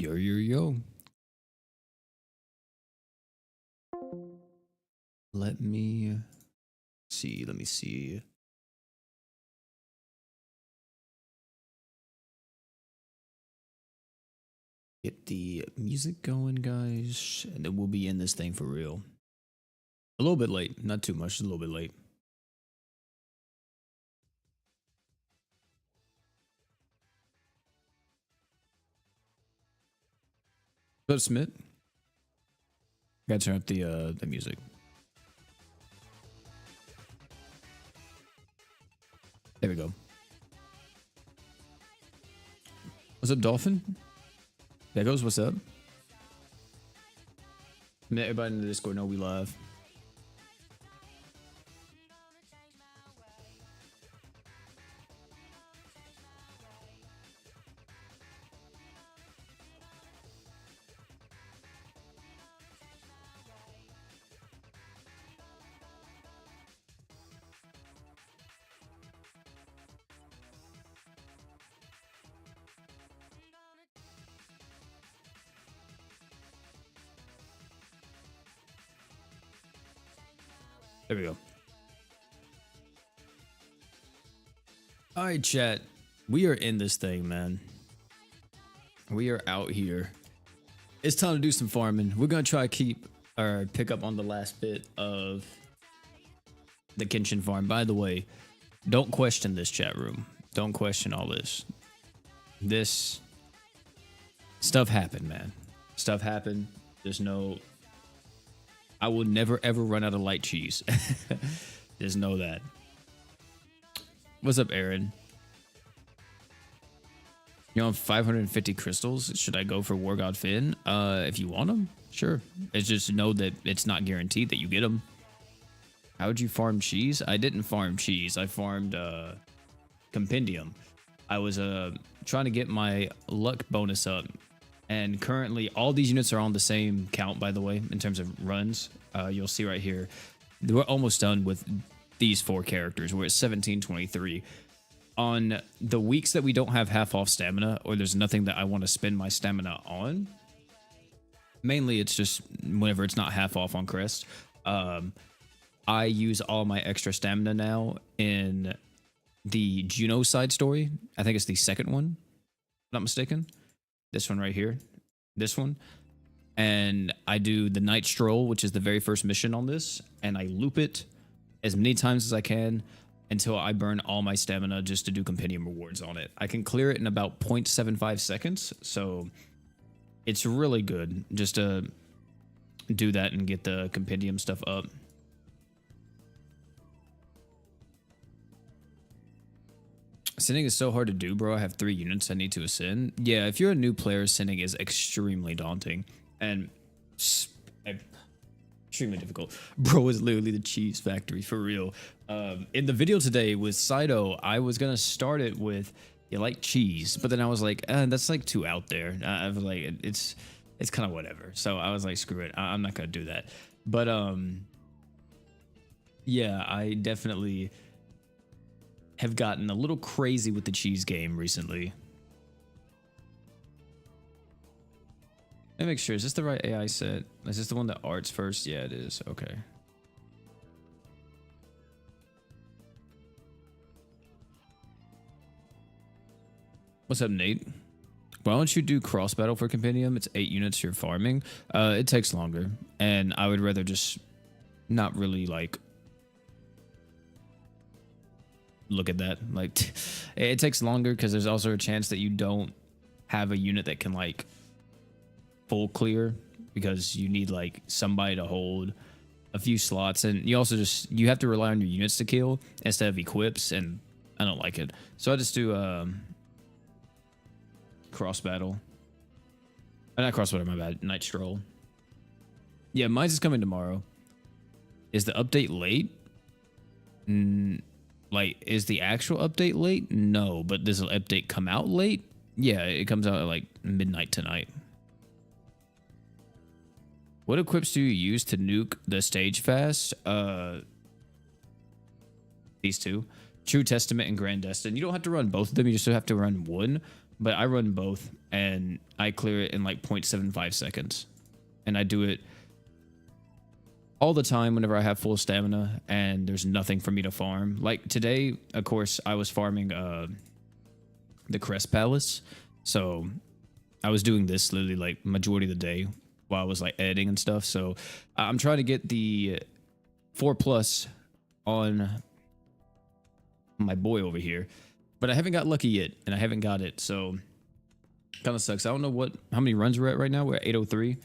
Yo, yo, yo. Let me see. Let me see. Get the music going, guys. And then we'll be in this thing for real. A little bit late. Not too much. A little bit late. But Smith. Gotta turn up the music. There we go. What's up, Dolphin? There goes. What's up? Everybody in the Discord know we live. There we go. All right, chat. We are in this thing, man. We are out here. It's time to do some farming. We're gonna try to keep or pick up on the last bit of the Kenshin farm. By the way, don't question this chat room. Don't question all this. This stuff happened, man. Stuff happened. There's no. I will never ever run out of light cheese. Just know that. What's up, Aaron? You're on 550 crystals. Should I go for War God Finn? If you want them, sure. It's just know that it's not guaranteed that you get them. How would you farm cheese? I didn't farm cheese. I farmed compendium. I was trying to get my luck bonus up. And currently, all these units are on the same count, by the way, in terms of runs. You'll see right here. We're almost done with these 4 characters. We're at 1723. On the weeks that we don't have half off stamina, or there's nothing that I want to spend my stamina on, mainly it's just whenever it's not half off on Crest, I use all my extra stamina now in the Juno side story. I think it's the second one, if I'm not mistaken. This one right here, this one. And I do the night stroll, which is the very first mission on this, and I loop it as many times as I can until I burn all my stamina just to do compendium rewards on it. I can clear it in about 0.75 seconds, so it's really good just to do that and get the compendium stuff up. Ascending is so hard to do, bro. I have 3 units I need to ascend. Yeah, if you're a new player, ascending is extremely daunting and extremely difficult. Bro is literally the cheese factory for real. In the video today with Saito, I was gonna start it with you like cheese, but then I was like, that's like too out there. I was like, it's kind of whatever. So I was like, screw it. I'm not gonna do that. But yeah, I definitely have gotten a little crazy with the cheese game recently. Let me make sure, is this the right AI set? Is this the one that arts first? Yeah, it is. Okay. What's up, Nate? Why don't you do cross battle for compendium? It's 8 units you're farming. It takes longer, and I would rather just not really like look at that. Like it takes longer because there's also a chance that you don't have a unit that can like full clear, because you need like somebody to hold a few slots, and you also just you have to rely on your units to kill instead of equips, and I don't like it. So I just do cross battle. Not cross battle, my bad. Night stroll. Yeah, mine's is coming tomorrow. Is the update late? Like, is the actual update late? No, but does the update come out late? Yeah, it comes out at like midnight tonight. What equips do you use to nuke the stage fast? These 2. True Testament and Grand Destin. You don't have to run both of them. You just have to run one. but I run both and I clear it in like 0.75 seconds. And I do it all the time whenever I have full stamina and there's nothing for me to farm. Like today, of course, I was farming the Crest Palace. So I was doing this literally like majority of the day while I was like editing and stuff. So I'm trying to get the 4+ on my boy over here, but I haven't got lucky yet, and I haven't got it. So kind of sucks. I don't know how many runs we're at right now. We're at 803.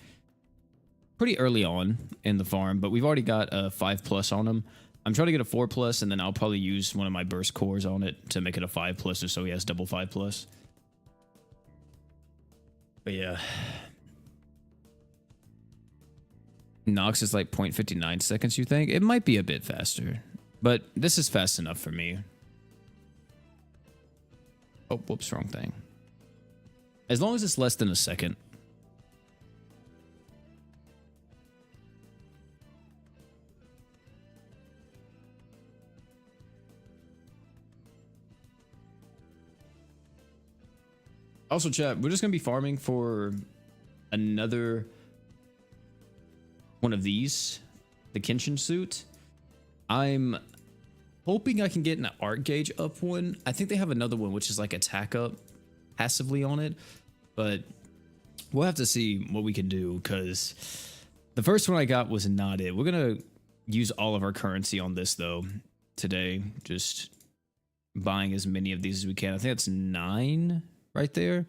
Pretty early on in the farm, but we've already got a 5+ on him. I'm trying to get a 4+, and then I'll probably use one of my burst cores on it to make it a 5+, or so he has double 5+. But yeah, Nox is like 0.59 seconds. You think it might be a bit faster, but this is fast enough for me. Oh, whoops, wrong thing. As long as it's less than a second. Also, chat, we're just going to be farming for another one of these, the Kenshin suit. I'm hoping I can get an art gauge up one. I think they have another one, which is like attack up passively on it, but we'll have to see what we can do, because the first one I got was not it. We're going to use all of our currency on this, though, today. Just buying as many of these as we can. I think that's 9 right there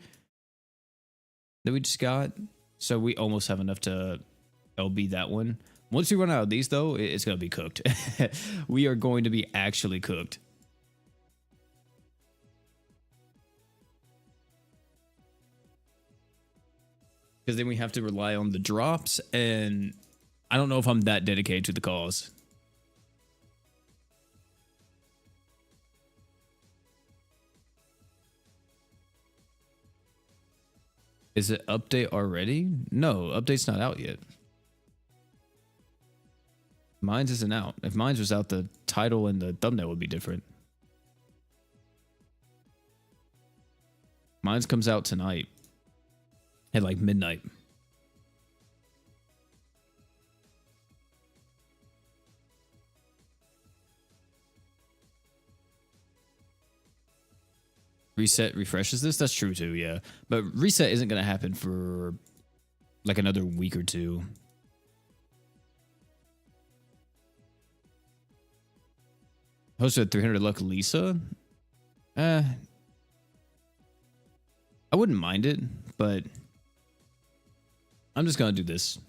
that we just got. So we almost have enough to LB that one. Once we run out of these, though, it's going to be cooked. We are going to be actually cooked. Because then we have to rely on the drops, and I don't know if I'm that dedicated to the cause. Is it update already? No, update's not out yet. Mine's isn't out. If mine's was out, the title and the thumbnail would be different. Mine's comes out tonight at like midnight. Reset refreshes this? That's true too, yeah. But reset isn't going to happen for like another week or two. Hosted 300 luck Lisa? I wouldn't mind it, but I'm just going to do this.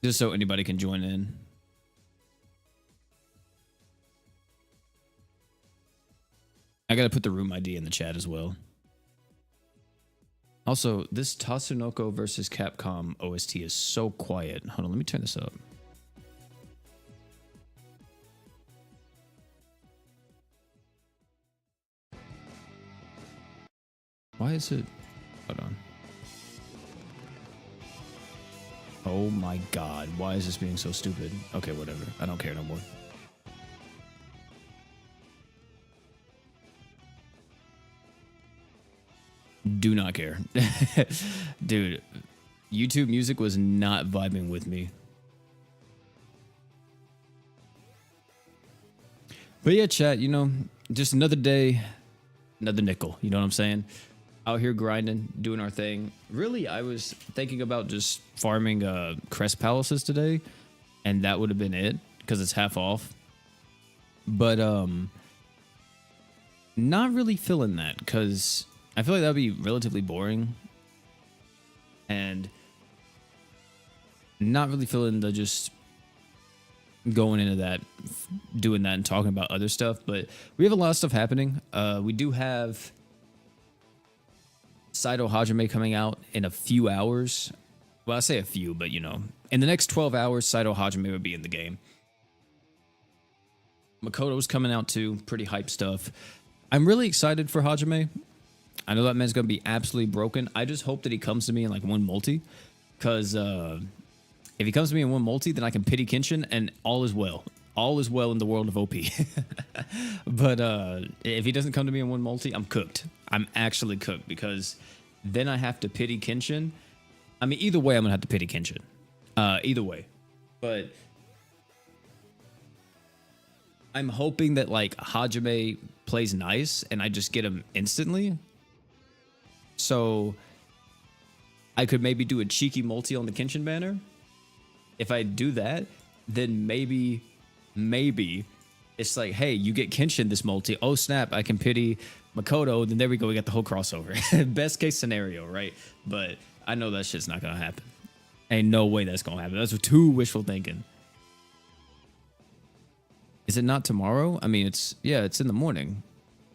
Just so anybody can join in. I gotta put the room ID in the chat as well. Also, this Tatsunoko versus Capcom OST is so quiet. Hold on, let me turn this up. Why is it? Hold on. Oh my god, why is this being so stupid? Okay, whatever. I don't care no more. Do not care. Dude, YouTube music was not vibing with me. But yeah, chat, you know, just another day, another nickel. You know what I'm saying? Out here grinding, doing our thing. Really, I was thinking about just farming Crest Palaces today, and that would have been it, because it's half off. But not really feeling that, because I feel like that would be relatively boring, and not really feeling the just going into that, doing that and talking about other stuff. But we have a lot of stuff happening. We do have Saito Hajime coming out in a few hours. Well, I say a few, but you know, in the next 12 hours, Saito Hajime would be in the game. Makoto's coming out too. Pretty hype stuff. I'm really excited for Hajime. I know that man's going to be absolutely broken. I just hope that he comes to me in like one multi. Because if he comes to me in one multi, then I can pity Kenshin and all is well. all is well in the world of OP. But if he doesn't come to me in one multi, I'm cooked. I'm actually cooked because then I have to pity Kenshin. I mean, either way, I'm gonna have to pity Kenshin. Either way, but I'm hoping that like Hajime plays nice and I just get him instantly. So I could maybe do a cheeky multi on the Kenshin banner. If I do that, then maybe it's like, hey, you get Kenshin this multi. Oh snap, I can pity Makoto. Then there we go, we got the whole crossover. Best case scenario, right? But I know that shit's not gonna happen. Ain't no way that's gonna happen. That's too wishful thinking. Is it not tomorrow? I mean, it's in the morning.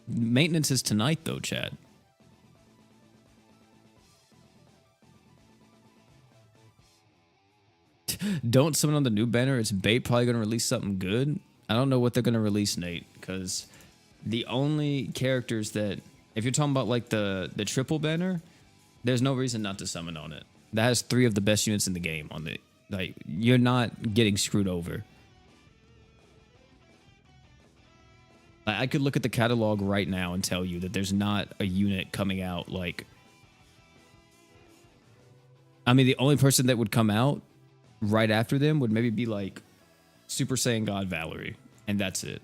Maintenance is tonight though, Chad. Don't summon on the new banner. It's bait, probably gonna release something good. I don't know what they're gonna release, Nate, because the only characters that, if you're talking about like the triple banner, there's no reason not to summon on it. That has 3 of the best units in the game on it. Like, you're not getting screwed over. I could look at the catalog right now and tell you that there's not a unit coming out like, I mean, the only person that would come out right after them would maybe be like Super Saiyan God Valerie, and that's it.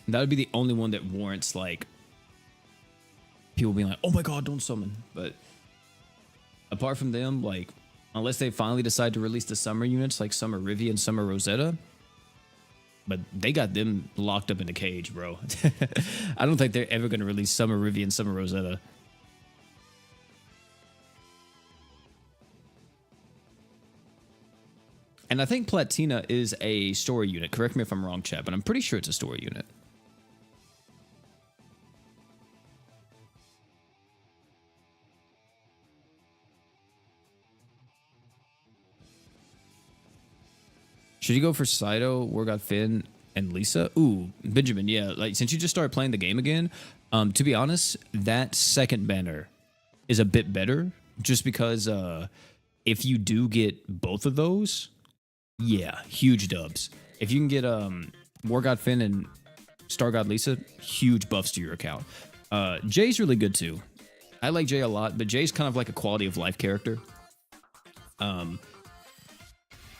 That would be the only one that warrants like people being like, oh my god, don't summon. But apart from them, like, unless they finally decide to release the summer units like Summer Rivi and Summer Rosetta, but they got them locked up in a cage, bro. I don't think they're ever going to release Summer Rivi and Summer Rosetta. And I think Platina is a story unit. Correct me if I'm wrong, chat, but I'm pretty sure it's a story unit. Should you go for Saito, Wargod Finn, and Lisa? Ooh, Benjamin, yeah. Like, since you just started playing the game again, to be honest, that second banner is a bit better just because if you do get both of those, yeah, huge dubs. If you can get Wargod Finn and Star God Lisa, huge buffs to your account. Jay's really good too. I like Jay a lot, but Jay's kind of like a quality of life character.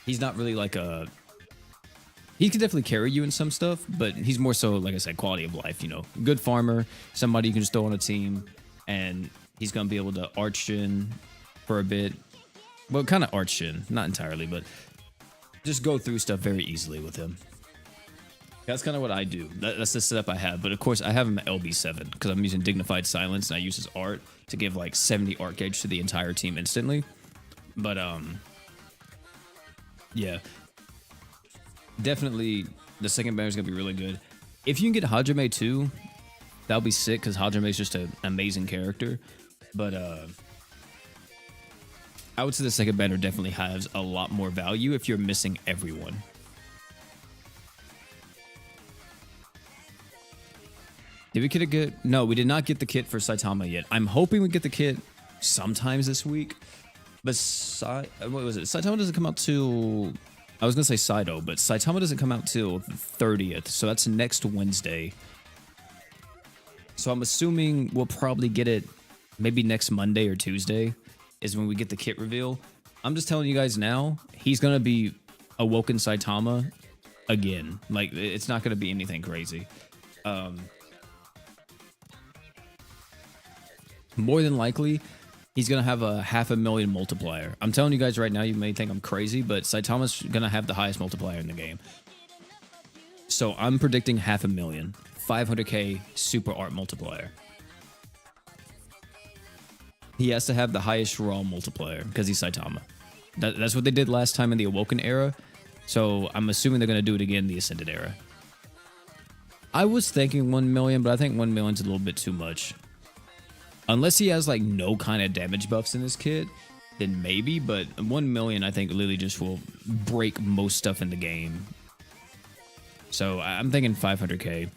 He's not really like a... He can definitely carry you in some stuff, but he's more so, like I said, quality of life, you know. Good farmer, somebody you can just throw on a team, and he's going to be able to arch gen for a bit. Well, kind of arch gen, not entirely, but just go through stuff very easily with him. That's kind of what I do. That's the setup I have. But of course, I have him at LB7 because I'm using Dignified Silence, and I use his art to give like 70 art gauge to the entire team instantly. But, yeah. Definitely, the second banner is going to be really good. If you can get Hajime too, that'll be sick because Hajime is just an amazing character. But I would say the second banner definitely has a lot more value if you're missing everyone. Did we get a kit? No, we did not get the kit for Saitama yet. I'm hoping we get the kit sometimes this week. But what was it? Saitama doesn't come out till... I was going to say Saito, but Saitama doesn't come out till the 30th, so that's next Wednesday. So I'm assuming we'll probably get it maybe next Monday or Tuesday is when we get the kit reveal. I'm just telling you guys now, he's going to be Awoken Saitama again. Like, it's not going to be anything crazy. More than likely... he's going to have a 500,000 multiplier. I'm telling you guys right now, you may think I'm crazy, but Saitama's going to have the highest multiplier in the game. So I'm predicting 500,000. 500k super art multiplier. He has to have the highest raw multiplier because he's Saitama. That's what they did last time in the Awoken era. So I'm assuming they're going to do it again in the Ascended era. I was thinking 1 million, but I think 1 million's a little bit too much. Unless he has, like, no kind of damage buffs in his kit, then maybe. But 1 million, I think, literally just will break most stuff in the game. So I'm thinking 500k.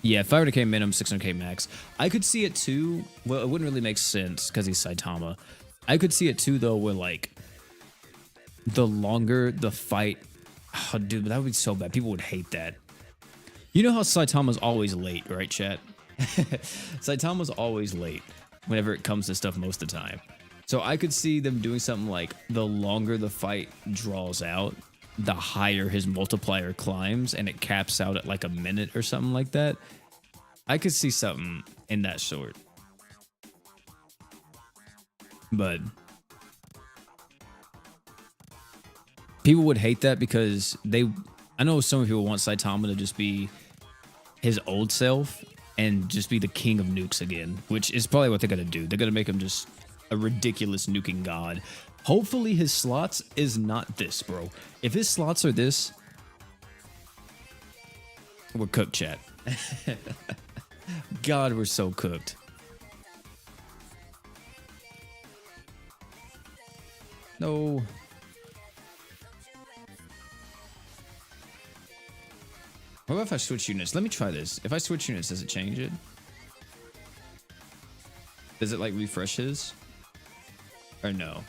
Yeah, 500k minimum, 600k max. I could see it, too. Well, it wouldn't really make sense because he's Saitama. I could see it, too, though, where, like, the longer the fight. Oh, dude, that would be so bad. People would hate that. You know how Saitama's always late, right, chat? Saitama's always late whenever it comes to stuff most of the time. So I could see them doing something like the longer the fight draws out, the higher his multiplier climbs, and it caps out at like a minute or something like that. I could see something in that sort. But people would hate that because I know some people want Saitama to just be his old self and just be the king of nukes again, which is probably what they're going to do. They're going to make him just a ridiculous nuking god. Hopefully his slots is not this, bro. If his slots are this, we're cooked, chat. God, we're so cooked. No. What about if I switch units? Let me try this. If I switch units, does it change it? Does it like refresh his? Or no?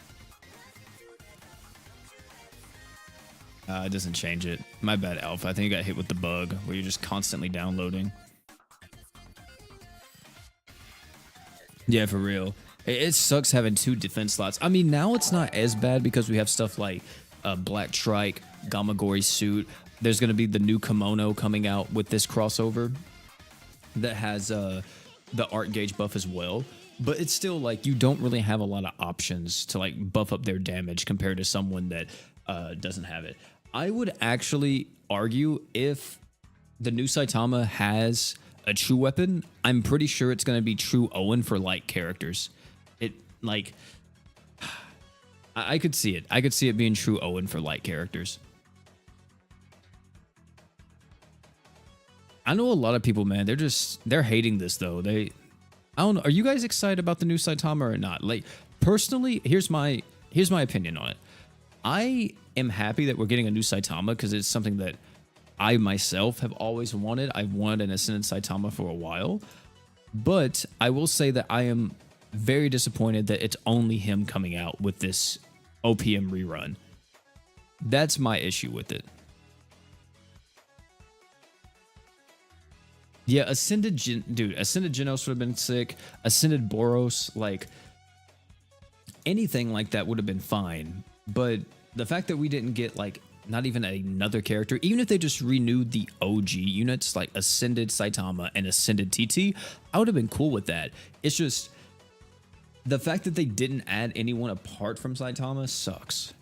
It doesn't change it. My bad, Alpha. I think you got hit with the bug where you're just constantly downloading. Yeah, for real. It sucks having 2 defense slots. I mean, now it's not as bad because we have stuff like Black Trike, Gamagori suit. There's going to be the new kimono coming out with this crossover that has the art gauge buff as well. But it's still like you don't really have a lot of options to like buff up their damage compared to someone that doesn't have it. I would actually argue if the new Saitama has a true weapon, I'm pretty sure it's going to be true Owen for light characters. It like I could see it. I could see it being true Owen for light characters. I know a lot of people, man, they're hating this though. I don't know. Are you guys excited about the new Saitama or not? Like personally, here's my opinion on it. I am happy that we're getting a new Saitama because it's something that I myself have always wanted. I've wanted an Ascended Saitama for a while. But I will say that I am very disappointed that it's only him coming out with this OPM rerun. That's my issue with it. Yeah, Ascended Genos would have been sick. Ascended Boros, like anything like that would have been fine. But the fact that we didn't get like not even another character, even if they just renewed the OG units like Ascended Saitama and Ascended TT, I would have been cool with that. It's just the fact that they didn't add anyone apart from Saitama sucks.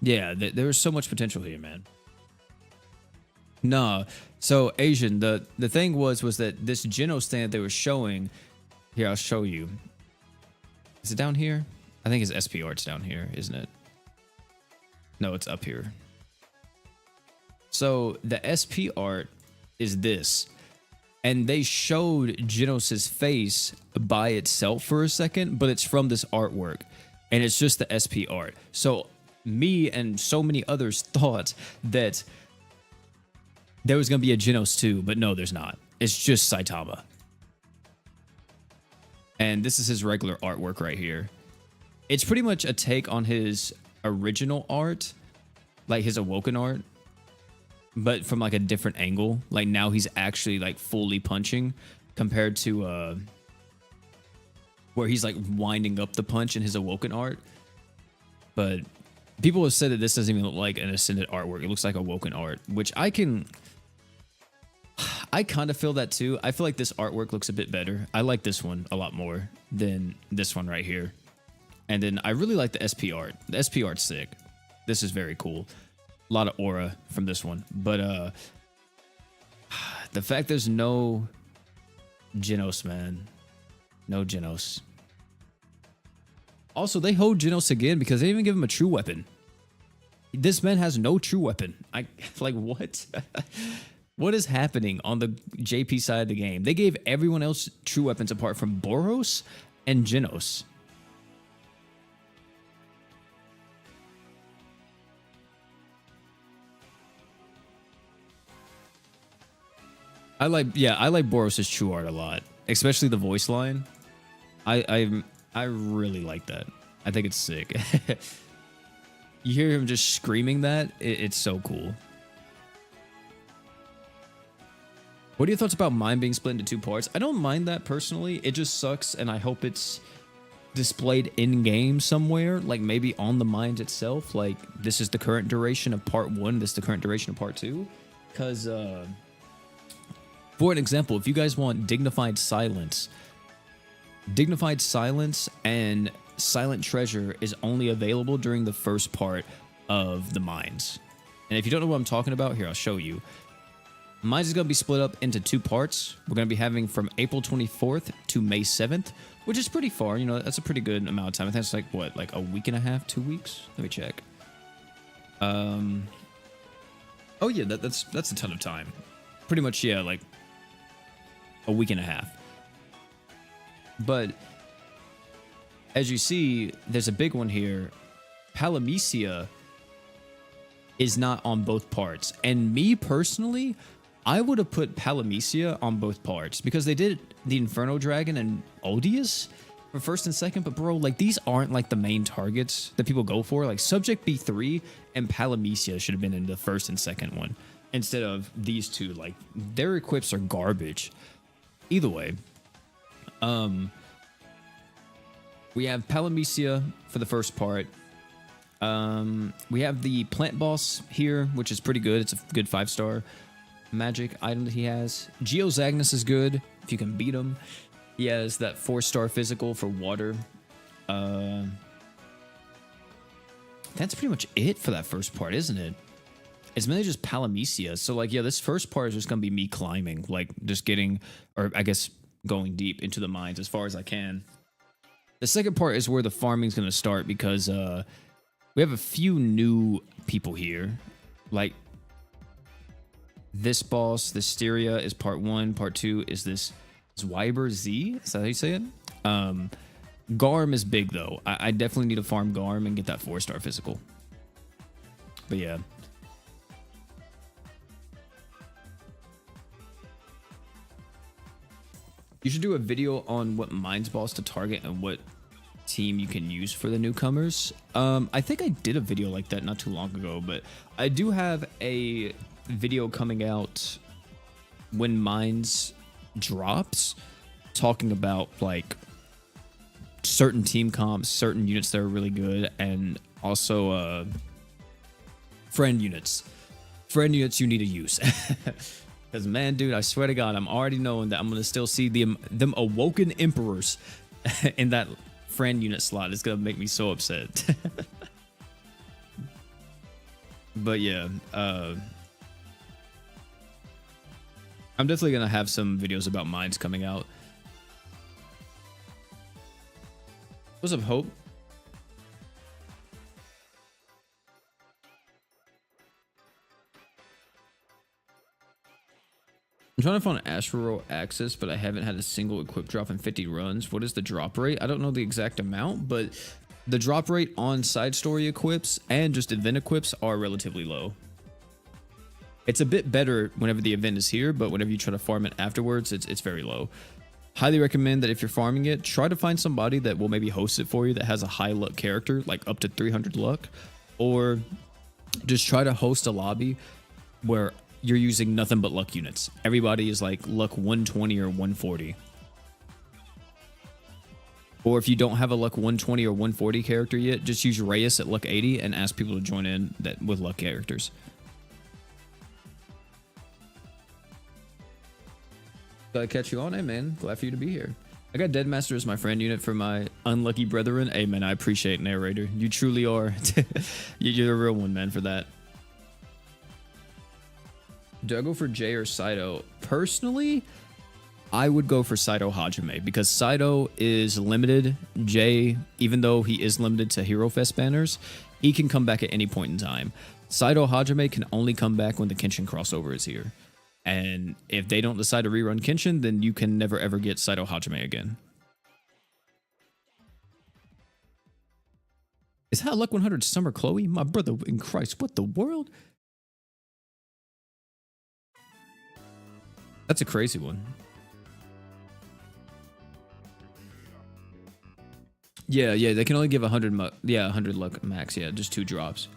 Yeah, there was so much potential here, man. No, so Asian, the thing was that this Genos thing that they were showing, here, I'll show you. Is it down here? I think his SP art's down here, isn't it? No, it's up here. So the SP art is this. And they showed Genos' face by itself for a second, but it's from this artwork. And it's just the SP art. So me and so many others thought that there was going to be a Genos too, but no, there's not. It's just Saitama. And this is his regular artwork right here. It's pretty much a take on his original art, like his Awoken art, but from like a different angle. Like now he's actually like fully punching compared to where he's like winding up the punch in his Awoken art. But people have said that this doesn't even look like an Ascended artwork. It looks like Awoken art, which I kind of feel that too. I feel like this artwork looks a bit better. I like this one a lot more than this one right here. And then I really like the SP art. The SP art's sick. This is very cool. A lot of aura from this one. But the fact there's no Genos, man. No Genos. Also, they hold Genos again because they didn't even give him a true weapon. This man has no true weapon. Like, what? What is happening on the JP side of the game? They gave everyone else true weapons apart from Boros and Genos. I like Boros' true art a lot, especially the voice line. I really like that. I think it's sick. You hear him just screaming that? It's so cool. What are your thoughts about mine being split into 2 parts? I don't mind that personally. It just sucks, and I hope it's displayed in-game somewhere, like maybe on the mines itself. Like, this is the current duration of part 1, this is the current duration of part 2. Because, for an example, if you guys want Dignified Silence and Silent Treasure is only available during the first part of the mines. And if you don't know what I'm talking about, here, I'll show you. Mines is going to be split up into 2 parts. We're going to be having from April 24th to May 7th, which is pretty far. You know, that's a pretty good amount of time. I think it's like, what, like a week and a half, 2 weeks? Let me check. Oh, yeah, that's a ton of time. Pretty much, yeah, like a week and a half. But as you see, there's a big one here. Palamecia is not on both parts. And me personally, I would have put Palamecia on both parts because they did the Inferno Dragon and Odious for first and second. But bro, like these aren't like the main targets that people go for. Like Subject B3 and Palamecia should have been in the first and second one instead of these two. Like their equips are garbage. Either way, we have Palamecia for the first part. We have the plant boss here, which is pretty good. It's a good 5-star magic item that he has. Geozagnus is good if you can beat him. He has that 4-star physical for water. That's pretty much it for that first part, isn't it? It's mainly just Palamecia. So like, yeah, this first part is just gonna be me climbing, like just getting, or I guess going deep into the mines as far as I can. The second part is where the farming is gonna start because we have a few new people here. Like this boss, the Styria, is part 1. Part 2 is this Zwyber Z. Is that how you say it? Garm is big though. I definitely need to farm Garm and get that 4-star physical. But yeah. You should do a video on what mines boss to target and what team you can use for the newcomers. I think I did a video like that not too long ago, but I do have a video coming out when mines drops talking about like certain team comps, certain units that are really good, and also friend units you need to use. Because man, dude, I swear to God, I'm already knowing that I'm gonna still see them awoken emperors in that friend unit slot. It's gonna make me so upset. But yeah, I'm definitely gonna have some videos about mines coming out. What's up, Hope? I'm trying to find Astral Axis, but I haven't had a single equip drop in 50 runs. What is the drop rate? I don't know the exact amount, but the drop rate on side story equips and just event equips are relatively low. It's a bit better whenever the event is here, but whenever you try to farm it afterwards, it's very low. Highly recommend that if you're farming it, try to find somebody that will maybe host it for you that has a high luck character, like up to 300 luck, or just try to host a lobby where you're using nothing but luck units. Everybody is like luck 120 or 140. Or if you don't have a luck 120 or 140 character yet, just use Reyes at luck 80 and ask people to join in that with luck characters. Glad to catch you on, hey man. Glad for you to be here. I got Deadmaster as my friend unit for my unlucky brethren. Hey man, I appreciate it, narrator. You truly are. You're a real one, man, for that. Do I go for Jay or Saito? Personally, I would go for Saito Hajime because Saito is limited. Jay, even though he is limited to Hero Fest banners, he can come back at any point in time. Saito Hajime can only come back when the Kenshin crossover is here. And if they don't decide to rerun Kenshin, then you can never ever get Saito Hajime again. Is that Luck 100 Summer Chloe? My brother in Christ, what the world? That's a crazy one. Yeah, yeah, they can only give 100. Yeah, 100 luck max. Yeah, just 2 drops.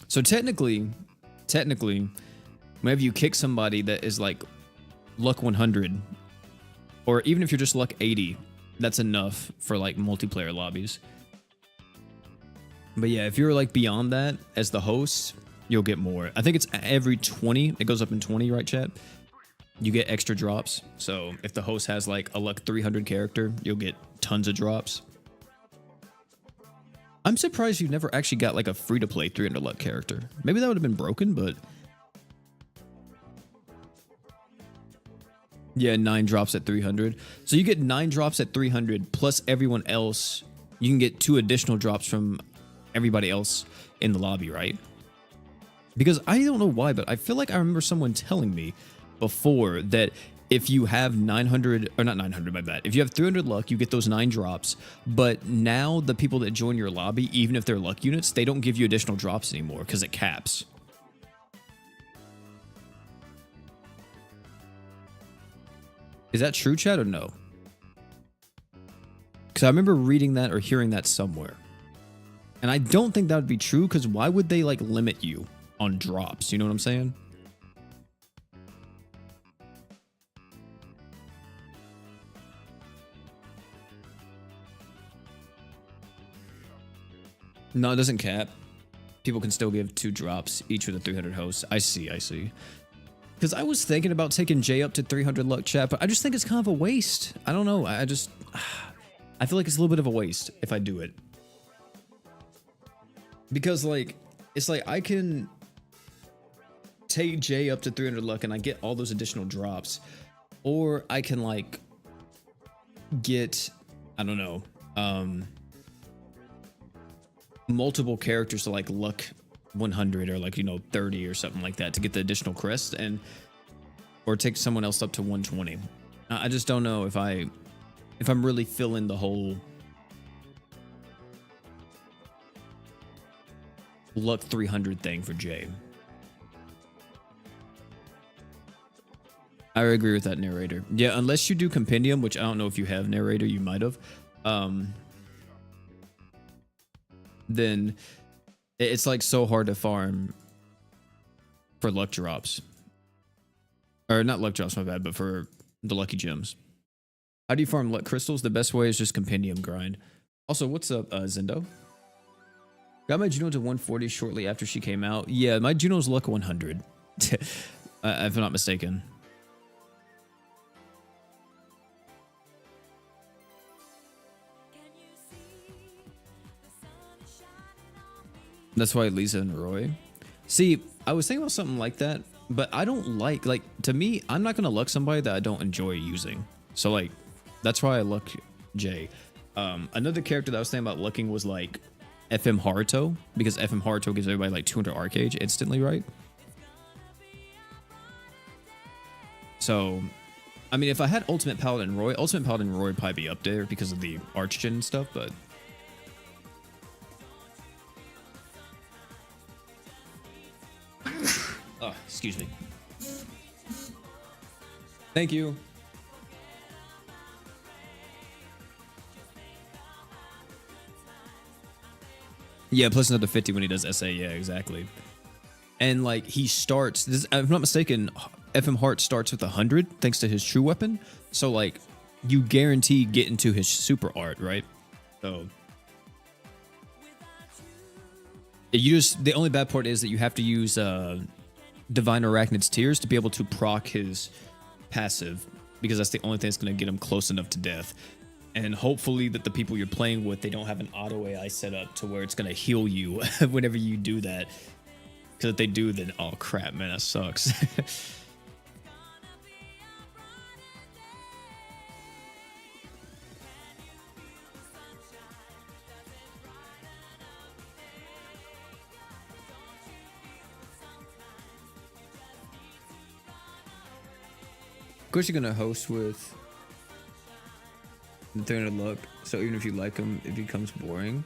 So technically, whenever you kick somebody that is like luck 100, or even if you're just luck 80, that's enough for like multiplayer lobbies. But yeah, if you're like beyond that as the host, you'll get more. I think it's every 20. It goes up in 20, right, chat? You get extra drops. So if the host has like a luck 300 character, you'll get tons of drops. I'm surprised you never actually got like a free-to-play 300 luck character. Maybe that would have been broken, but... Yeah, 9 drops at 300. So you get 9 drops at 300, plus everyone else. You can get 2 additional drops from everybody else in the lobby, right? Because I don't know why, but I feel like I remember someone telling me before that if you have 900, or not 900, my bad. If you have 300 luck, you get those 9 drops. But now the people that join your lobby, even if they're luck units, they don't give you additional drops anymore because it caps. Is that true, chat, or no? Because I remember reading that or hearing that somewhere. And I don't think that would be true, because why would they like limit you on drops? You know what I'm saying? No, it doesn't cap. People can still give 2 drops each with the 300 hosts. I see, I see. Because I was thinking about taking Jay up to 300 luck, chat, but I just think it's kind of a waste. I don't know. I feel like it's a little bit of a waste if I do it. Because like, it's like I can take Jay up to 300 luck and I get all those additional drops. Or I can like get, I don't know, multiple characters to like luck 100 or like, you know, 30 or something like that to get the additional crest, and or take someone else up to 120. I just don't know if I'm really feeling the whole luck 300 thing for Jay. I agree with that, narrator. Yeah, unless you do compendium, which I don't know if you have, narrator, you might have. Then it's like so hard to farm for luck drops. Or not luck drops, my bad, but for the lucky gems. How do you farm luck crystals? The best way is just compendium grind. Also, what's up, Zendo? Got my Juno to 140 shortly after she came out. Yeah, my Juno's luck 100. If I'm not mistaken. That's why Lisa and Roy. See, I was thinking about something like that, but I don't like, to me, I'm not going to luck somebody that I don't enjoy using. So, like, that's why I luck Jay. Another character that I was thinking about lucking was, like, FM Haruto, because FM Haruto gives everybody, like, 200 Arcage instantly, right? So, I mean, if I had Ultimate Paladin Roy would probably be up there because of the Archgen and stuff, but... Oh, excuse me. Thank you. Yeah, plus another 50 when he does SA. Yeah, exactly. And like he starts, this, if I'm not mistaken, FM Heart starts with 100 thanks to his true weapon. So like you guarantee getting to his super art, right? So you just, the only bad part is that you have to use Divine Arachnid's Tears to be able to proc his passive, because that's the only thing that's going to get him close enough to death. And hopefully that the people you're playing with, they don't have an auto AI set up to where it's going to heal you whenever you do that. Because if they do, then, oh crap, man, that sucks. Of course you're going to host with the 300 luck, so even if you like him, it becomes boring.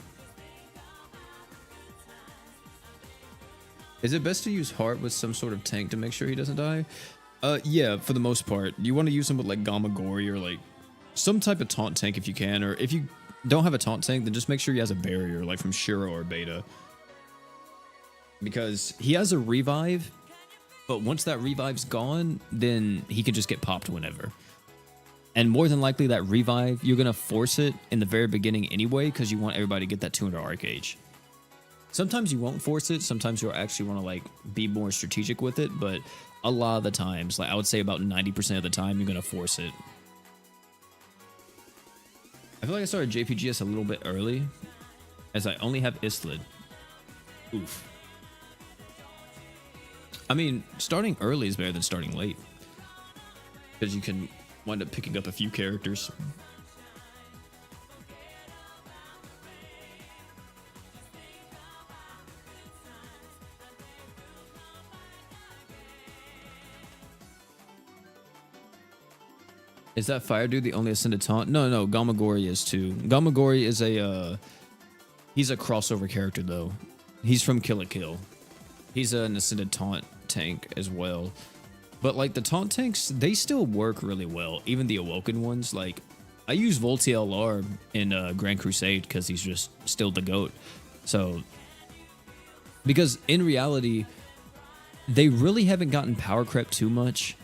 Is it best to use Heart with some sort of tank to make sure he doesn't die? Yeah, for the most part. You want to use him with like Gamagori or like some type of taunt tank if you can, or if you don't have a taunt tank, then just make sure he has a barrier like from Shiro or Beta. Because he has a revive, but once that revive's gone, then he can just get popped whenever. And more than likely that revive, you're going to force it in the very beginning anyway because you want everybody to get that 200 arc age. Sometimes you won't force it. Sometimes you'll actually want to like be more strategic with it. But a lot of the times, like I would say about 90% of the time, you're going to force it. I feel like I started JPGS a little bit early as I only have Islid. Oof. I mean, starting early is better than starting late. Because you can wind up picking up a few characters. Is that Fire Dude the only Ascended Taunt? No, no, Gamagori is too. Gamagori is a, he's a crossover character though. He's from Kill la Kill. He's an Ascended Taunt tank as well. But like the taunt tanks, they still work really well. Even the Awoken ones, like I use Volti LR in Grand Crusade because he's just still the GOAT. So, because in reality, they really haven't gotten power crept too much.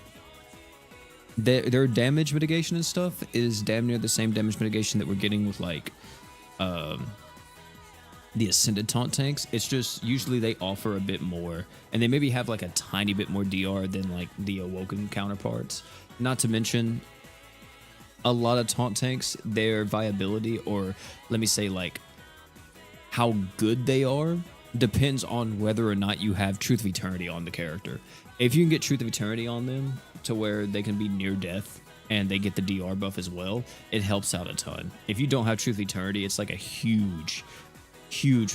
Their damage mitigation and stuff is damn near the same damage mitigation that we're getting with like the Ascended Taunt tanks. It's just usually they offer a bit more, and they maybe have like a tiny bit more DR than like the Awoken counterparts. Not to mention, a lot of taunt tanks, their viability, or let me say like how good they are, depends on whether or not you have Truth of Eternity on the character. If you can get Truth of Eternity on them to where they can be near death and they get the DR buff as well, it helps out a ton. If you don't have Truth of Eternity, it's like a huge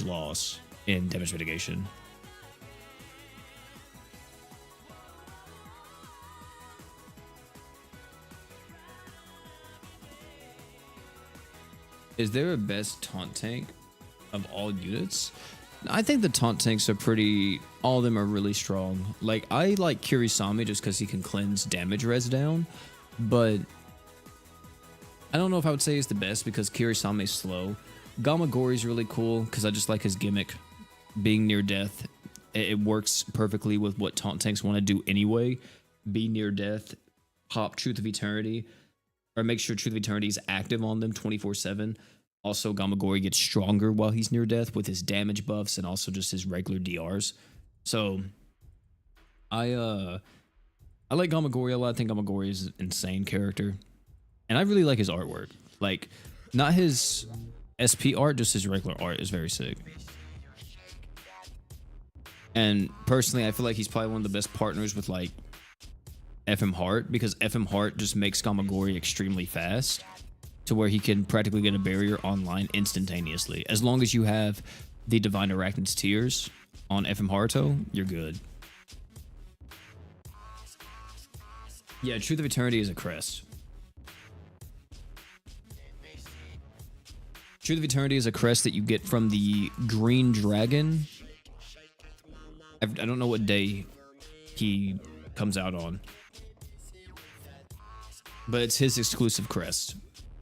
loss in damage mitigation. Is there a best taunt tank of all units? I think the taunt tanks are pretty, all of them are really strong. Like I like Kirisame just because he can cleanse damage res down, but I don't know if I would say he's the best because Kirisame's slow. Gamagori's really cool because I just like his gimmick, being near death. It works perfectly with what taunt tanks want to do anyway. Be near death, pop Truth of Eternity, or make sure Truth of Eternity is active on them 24/7. Also, Gamagori gets stronger while he's near death with his damage buffs and also just his regular DRs. So, I like Gamagori a lot. I think Gamagori is an insane character, and I really like his artwork. Like, not his SP art, just his regular art is very sick. And personally, I feel like he's probably one of the best partners with like FM Heart, because FM Heart just makes Gamagori extremely fast to where he can practically get a barrier online instantaneously. As long as you have the Divine Arachnid's Tears on FM Haruto, you're good. Yeah, Truth of Eternity is a crest. Truth of Eternity is a crest that you get from the Green Dragon. I don't know what day he comes out on, but it's his exclusive crest.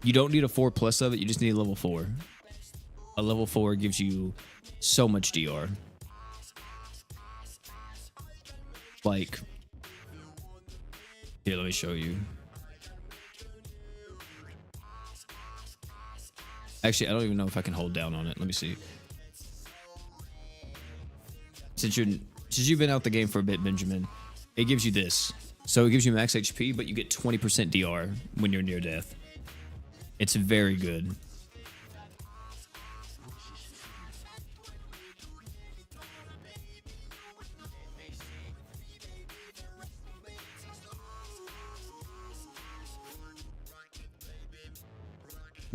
You don't need a 4+ of it, you just need a level 4. A level 4 gives you so much DR. Like, here, let me show you. Actually, I don't even know if I can hold down on it. Let me see. Since you've been out the game for a bit, Benjamin, it gives you this. So it gives you max HP, but you get 20% DR when you're near death. It's very good.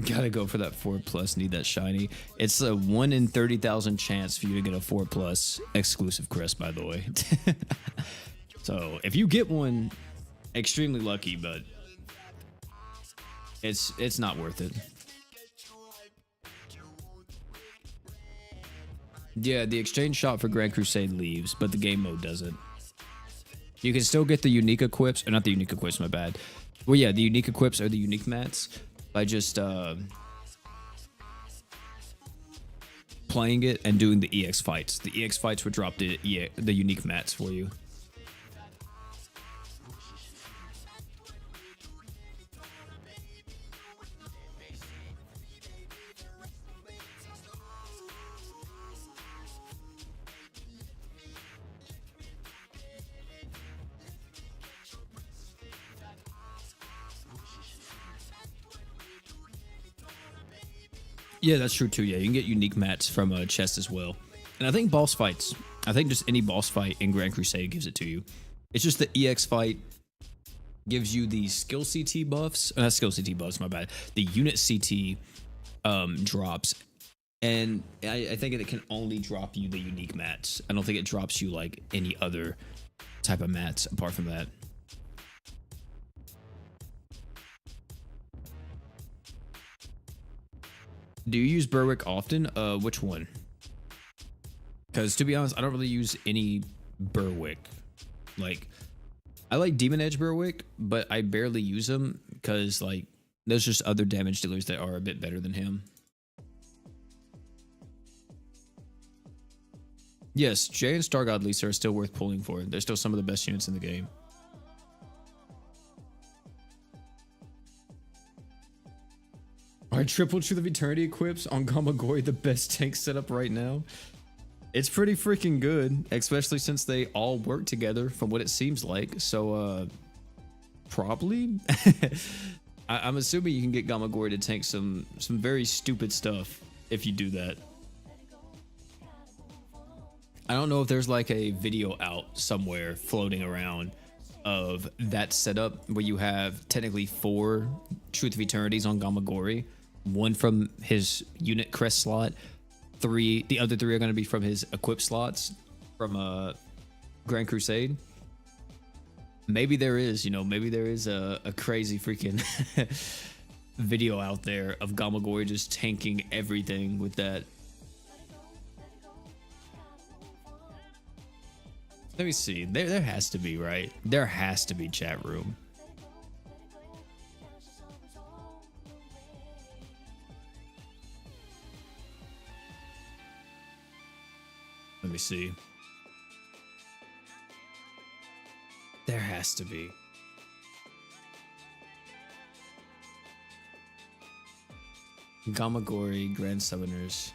Gotta go for that 4+, need that shiny. It's a 1 in 30,000 chance for you to get a 4+ exclusive crest, by the way. So if you get one, extremely lucky, but it's not worth it. Yeah, the exchange shop for Grand Crusade leaves, but the game mode doesn't. You can still get the unique equips, or not the unique equips, my bad. Well, yeah, the unique equips or the unique mats by just playing it and doing the EX fights. The EX fights would drop the unique mats for you. Yeah, that's true too. Yeah, you can get unique mats from a chest as well. And I think boss fights. I think just any boss fight in Grand Crusade gives it to you. It's just the EX fight gives you the skill CT buffs. Not skill CT buffs, my bad. The unit CT drops. And I think it can only drop you the unique mats. I don't think it drops you like any other type of mats apart from that. Do you use Berwick often? Which one? Because to be honest, I don't really use any Berwick. Like, I like Demon Edge Berwick, but I barely use them because like there's just other damage dealers that are a bit better than him. Yes, Jay and Star God Lisa are still worth pulling for. They're still some of the best units in the game. Are triple Truth of Eternity equips on Gamagori the best tank setup right now? It's pretty freaking good, especially since they all work together from what it seems like. So, probably. I'm assuming you can get Gamagori to tank some very stupid stuff if you do that. I don't know if there's like a video out somewhere floating around of that setup where you have technically 4 Truth of Eternities on Gamagori. 1 from his unit crest slot, the other 3 are going to be from his equip slots from Grand Crusade. Maybe there is, maybe there is a crazy freaking video out there of Gamagori just tanking everything with that. Let me see. There has to be, right? There has to be, chat room. Let me see. There has to be. Gamagori Grand Summoners.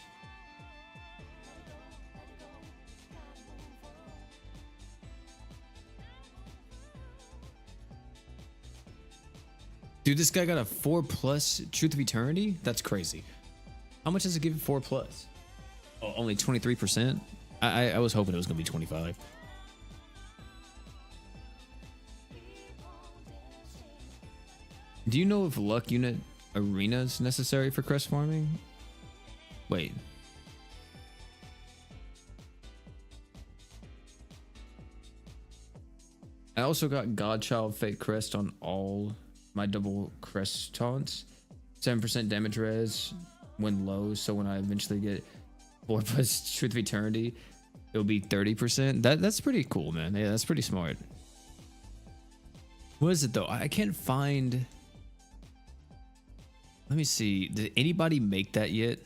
Dude, this guy got a 4+ Truth of Eternity? That's crazy. How much does it give it 4+? Oh, only 23%? I was hoping it was going to be 25. Do you know if luck unit arena is necessary for crest farming? Wait. I also got Godchild Fate Crest on all my double crest taunts. 7% damage res when low, so when I eventually get 4+ Truth of Eternity, it'll be 30%. That's pretty cool, man. Yeah, that's pretty smart. What is it though? I can't find. Let me see. Did anybody make that yet?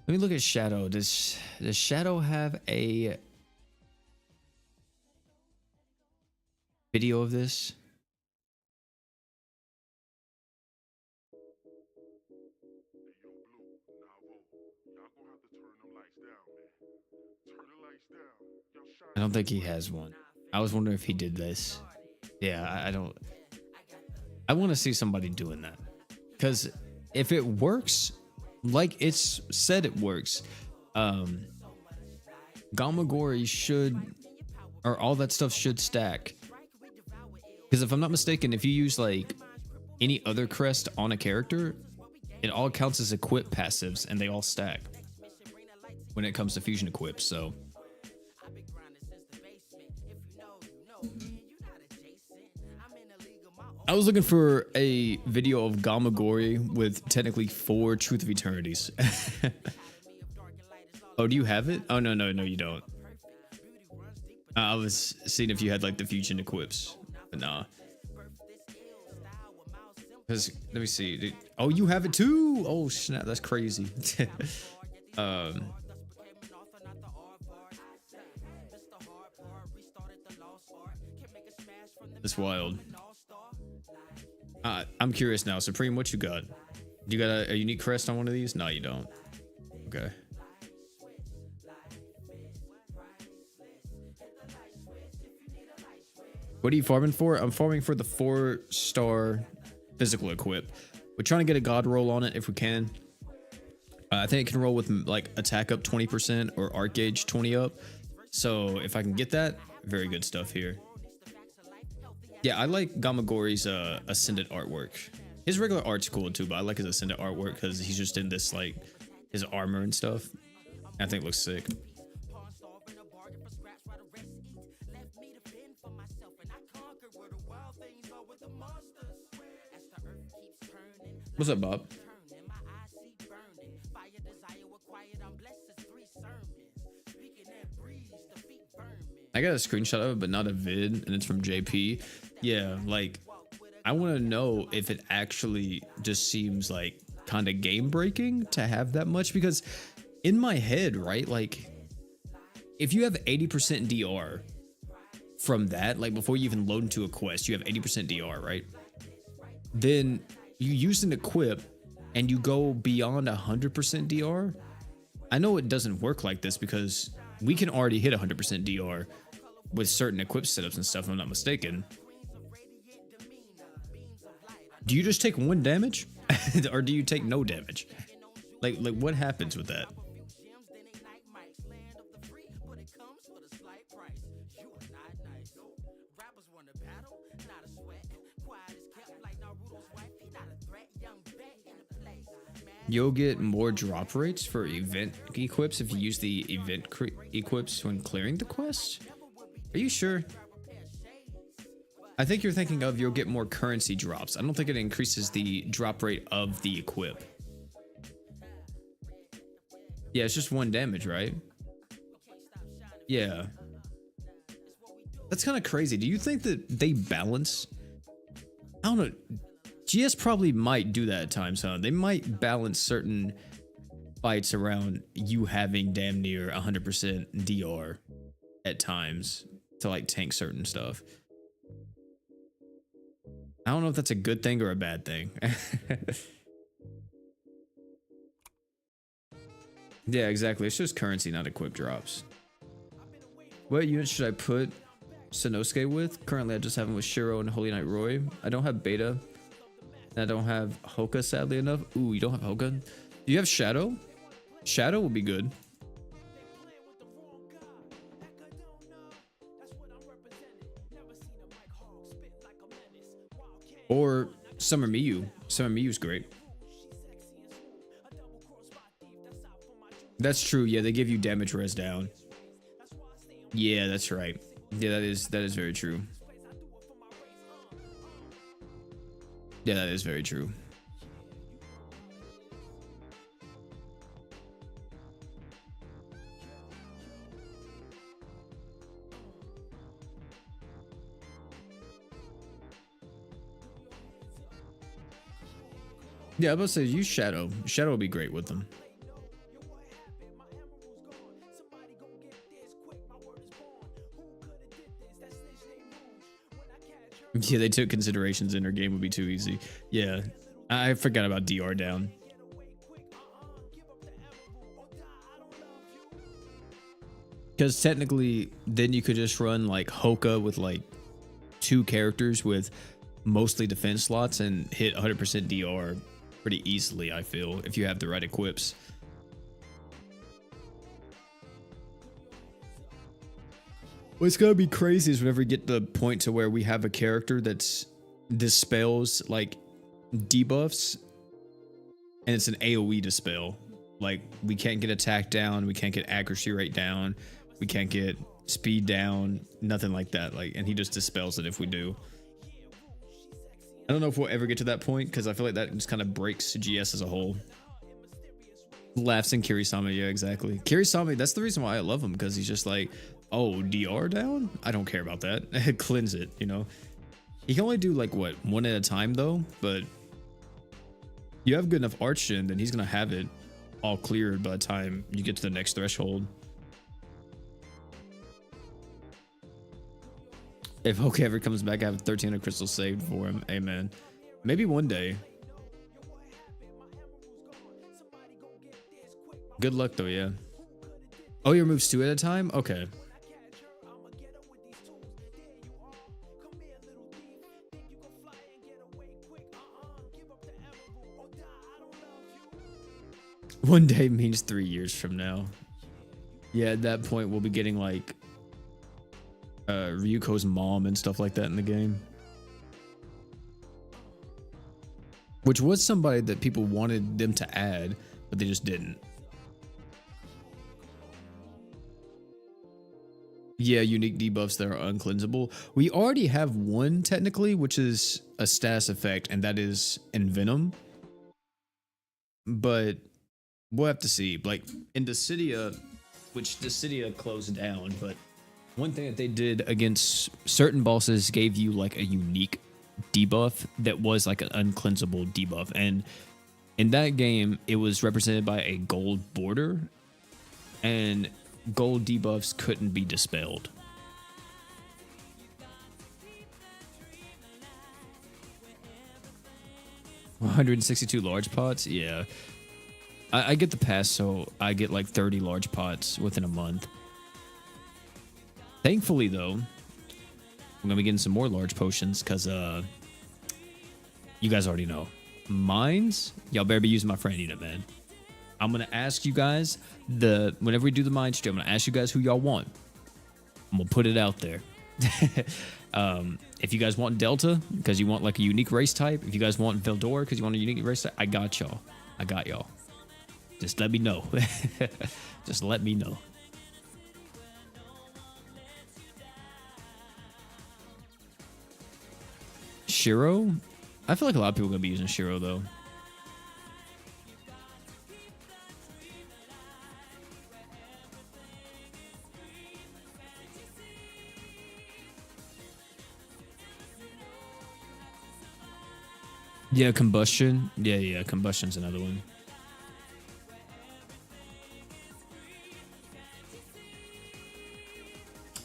Let me look at Shadow. Does Shadow have a video of this? I don't think he has one. I was wondering if he did this. Yeah, I don't. I want to see somebody doing that. Because if it works, like it's said it works, Gamagori should, or all that stuff should stack. Because if I'm not mistaken, if you use like any other crest on a character, it all counts as equip passives and they all stack when it comes to fusion equips. So I was looking for a video of Gamagori with technically 4 Truth of Eternities. Oh, do you have it? Oh, no, you don't. I was seeing if you had like the fusion equips, but nah. Because let me see. Oh, you have it too. Oh snap, that's crazy. um, that's wild. I'm curious now, Supreme. What you got? You got a unique crest on one of these? No, you don't. Okay. What are you farming for? I'm farming for the 4-star physical equip. We're trying to get a god roll on it if we can. I think it can roll with like attack up 20% or arc gauge 20 up. So if I can get that, very good stuff here. Yeah, I like Gamagori's Ascendant artwork. His regular art's cool too, but I like his Ascendant artwork because he's just in this like his armor and stuff. I think it looks sick. What's up, Bob? I got a screenshot of it, but not a vid, and it's from JP. Yeah, like, I want to know if it actually just seems like kind of game breaking to have that much, because in my head, right, like, if you have 80% DR from that, like before you even load into a quest, you have 80% DR, right? Then you use an equip and you go beyond 100% DR. I know it doesn't work like this because we can already hit 100% DR with certain equip setups and stuff, if I'm not mistaken. Do you just take 1 damage? Or do you take no damage? Like what happens with that? You'll get more drop rates for event equips if you use the event equips when clearing the quest. Are you sure? I think you're thinking of you'll get more currency drops. I don't think it increases the drop rate of the equip. Yeah, it's just 1 damage, right? Yeah. That's kind of crazy. Do you think that they balance? I don't know. GS probably might do that at times, huh? They might balance certain fights around you having damn near 100% DR at times to like tank certain stuff. I don't know if that's a good thing or a bad thing. Yeah, exactly. It's just currency, not equip drops. What unit should I put Sanosuke with? Currently, I just have him with Shiro and Holy Knight Roy. I don't have Beta. I don't have Hoka, sadly enough. Ooh, you don't have Hoka? Do you have Shadow? Shadow will be good. Or Summer Miyu. Summer Miyu's great. That's true. Yeah, they give you damage res down. Yeah, that's right. Yeah, that is very true. Yeah, that is very true. Yeah, I was about to say use Shadow. Shadow will be great with them. Yeah, they took considerations in her game would be too easy. Yeah, I forgot about DR down. Because technically, then you could just run like Hoka with like 2 characters with mostly defense slots and hit 100% DR pretty easily, I feel, if you have the right equips. What's gonna be crazy is whenever we get to the point to where we have a character that's dispels like debuffs and it's an AoE dispel. Like we can't get attack down, we can't get accuracy rate down, we can't get speed down, nothing like that. Like, and he just dispels it if we do. I don't know if we'll ever get to that point because I feel like that just kind of breaks GS as a whole. Laughs in Kirisame, yeah, exactly. Kirisame, that's the reason why I love him, because he's just like, Oh, DR down? I don't care about that. Cleanse it, you know. He can only do like what, one at a time though, but you have good enough arch gen, then he's gonna have it all cleared by the time you get to the next threshold. If Hoke ever comes back, I have 1300 crystals saved for him. Amen. Maybe one day. Good luck though, yeah. Oh, he removes 2 at a time? Okay. One day means 3 years from now. Yeah, at that point we'll be getting like Ryuko's mom and stuff like that in the game. Which was somebody that people wanted them to add, but they just didn't. Yeah, unique debuffs that are uncleansable. We already have one technically, which is a status effect, and that is Envenom. But we'll have to see. Like in Dissidia, which Dissidia closed down, but one thing that they did against certain bosses gave you like a unique debuff that was like an uncleansable debuff. And in that game, it was represented by a gold border, and gold debuffs couldn't be dispelled. $162 large pots? Yeah. I get the pass, so I get like 30 large pots within a month. Thankfully, though, I'm going to be getting some more large potions because you guys already know. Mines, y'all better be using my friend unit, man. I'm going to ask you guys, whenever we do the mine stream, I'm going to ask you guys who y'all want. I'm going to put it out there. If you guys want Delta, because you want like a unique race type, if you guys want Veldor, because you want a unique race type, I got y'all. I got y'all. Just let me know. Just let me know. Shiro? I feel like a lot of people are going to be using Shiro, though. Yeah, combustion. Yeah, combustion's another one.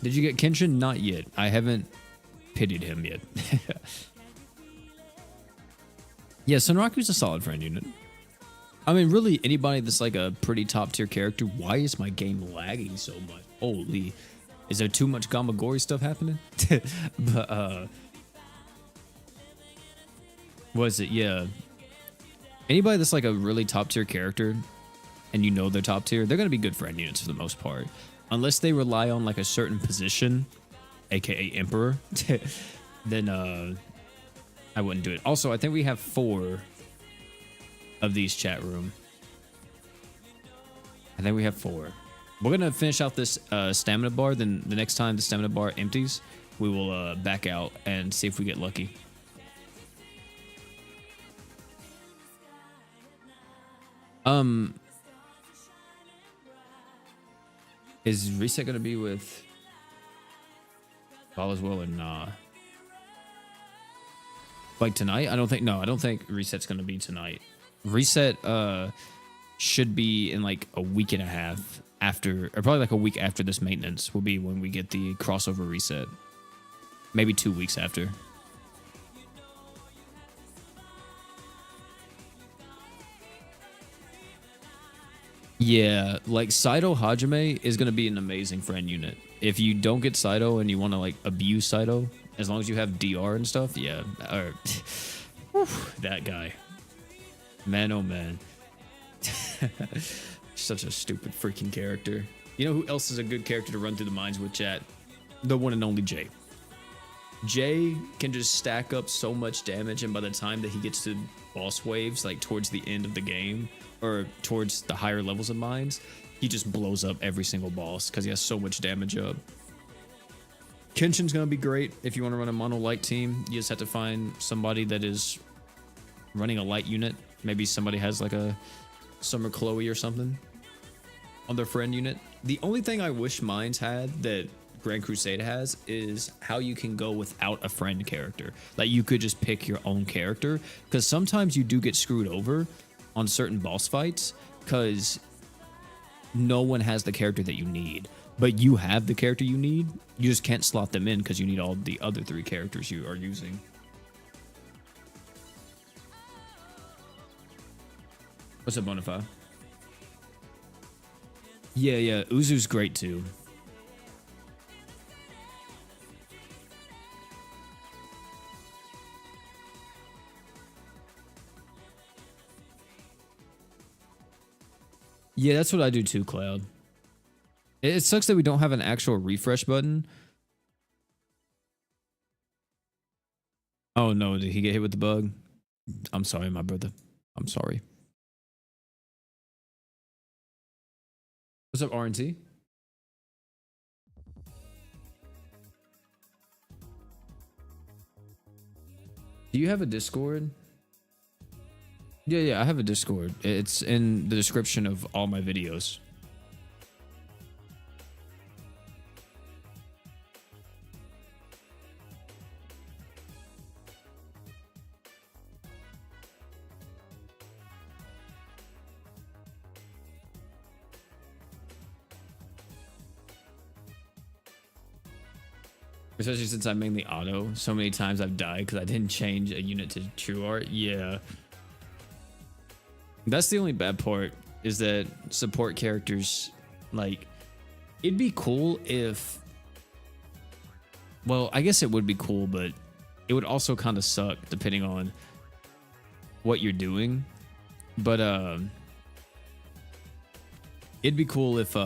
Did you get Kenshin? Not yet. I haven't pitied him yet. Yeah, Sonraku's a solid friend unit. I mean, really, anybody that's like a pretty top tier character. Why is my game lagging so much? Holy, is there too much Gamagori stuff happening? But was it? Yeah. Anybody that's like a really top tier character, and you know they're top tier, they're gonna be good friend units for the most part, unless they rely on like a certain position, aka Emperor. Then I wouldn't do it. Also, I think we have 4 of these chat room. I think we have 4. We're gonna finish out this stamina bar. Then the next time the stamina bar empties, we will back out and see if we get lucky. Is reset gonna be with all as well? And like tonight? I don't think reset's gonna be tonight. Reset should be in like a week and a half after, or probably like a week after this maintenance will be when we get the crossover reset. Maybe 2 weeks after. Yeah, like Saito Hajime is going to be an amazing friend unit. If you don't get Saito and you want to like abuse Saito, as long as you have DR and stuff, yeah. Or, that guy. Man, oh man. Such a stupid freaking character. You know who else is a good character to run through the mines with, chat? The one and only Jay. Jay can just stack up so much damage, and by the time that he gets to boss waves, like towards the end of the game, or towards the higher levels of mines, he just blows up every single boss because he has so much damage up. Kenshin's gonna be great if you want to run a mono light team. You just have to find somebody that is running a light unit. Maybe somebody has like a Summer Chloe or something. on their friend unit. The only thing I wish mine's had that Grand Crusade has is how you can go without a friend character. Like you could just pick your own character, because sometimes you do get screwed over on certain boss fights because no one has the character that you need, but you have the character you need. You just can't slot them in because you need all the other 3 characters you are using. What's up, Bonafide? Yeah, Uzu's great too. Yeah, that's what I do too, Cloud. It sucks that we don't have an actual refresh button. Oh no, did he get hit with the bug? I'm sorry, my brother. I'm sorry. What's up, RNT? Do you have a Discord? Yeah, I have a Discord. It's in the description of all my videos. Especially since I'm mainly auto. So many times I've died because I didn't change a unit to true art. Yeah. That's the only bad part, is that support characters, like, it'd be cool if, well, I guess it would be cool, but it would also kind of suck depending on what you're doing. But it'd be cool if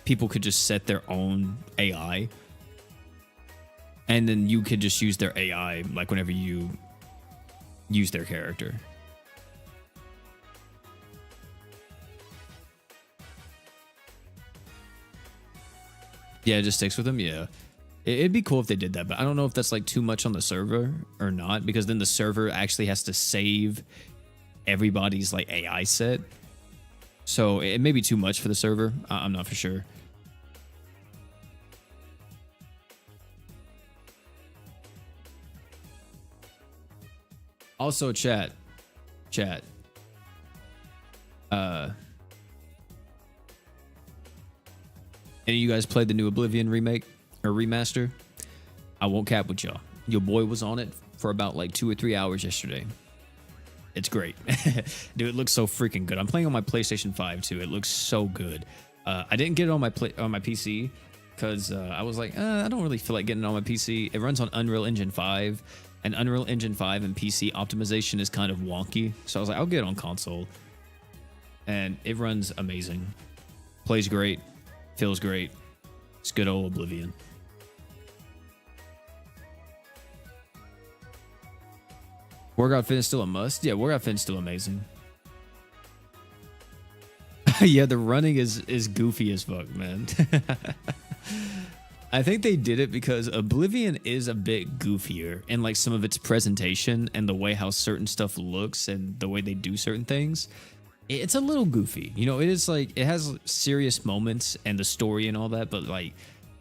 people could just set their own AI, and then you could just use their AI like whenever you use their character. Yeah, it just sticks with them. Yeah, it'd be cool if they did that, but I don't know if that's like too much on the server or not, because then the server actually has to save everybody's like AI set. So it may be too much for the server. I'm not for sure. Also, chat. Any of you guys played the new Oblivion remake or remaster? I won't cap with y'all. Your boy was on it for about like 2 or 3 hours yesterday. It's great. Dude, it looks so freaking good. I'm playing on my PlayStation 5 too. It looks so good. I didn't get it on my PC because I was like, I don't really feel like getting it on my PC. It runs on Unreal Engine 5, and Unreal Engine 5 and PC optimization is kind of wonky. So I was like, I'll get it on console. And it runs amazing. Plays great. Feels great. It's good old Oblivion. Workout Fit is still a must? Yeah, Workout Fit is still amazing. Yeah, the running is goofy as fuck, man. I think they did it because Oblivion is a bit goofier in like some of its presentation and the way how certain stuff looks and the way they do certain things. It's a little goofy. You know, it is like, it has serious moments and the story and all that, but like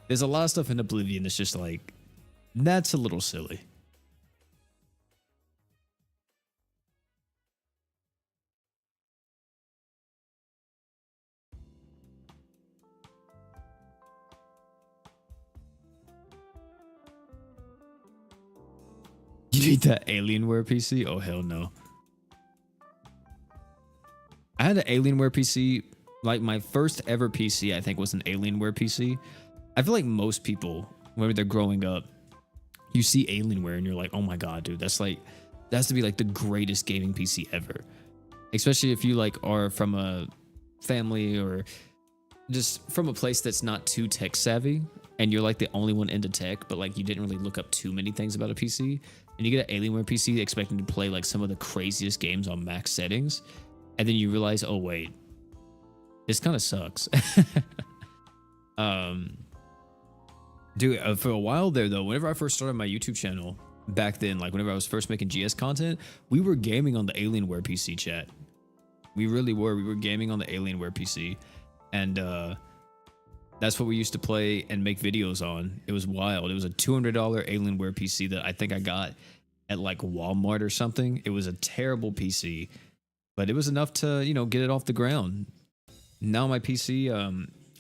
there's a lot of stuff in Oblivion that's just like, that's a little silly. You need that Alienware PC? Oh, hell no. I had an Alienware PC. Like, my first ever PC, I think, was an Alienware PC. I feel like most people, when they're growing up, you see Alienware and you're like, oh my god, dude, that's like, that has to be like the greatest gaming PC ever. Especially if you like are from a family or just from a place that's not too tech savvy and you're like the only one into tech, but like you didn't really look up too many things about a PC, and you get an Alienware PC expecting to play like some of the craziest games on max settings, and then you realize, oh wait, this kind of sucks. Dude, for a while there though, whenever I first started my YouTube channel back then, like whenever I was first making GS content, we were gaming on the Alienware PC, chat. We really were. We were gaming on the Alienware PC. and that's what we used to play and make videos on. It was wild. It was a $200 Alienware PC that I think I got at like Walmart or something. It was a terrible PC, but it was enough to, you know, get it off the ground. Now my PC,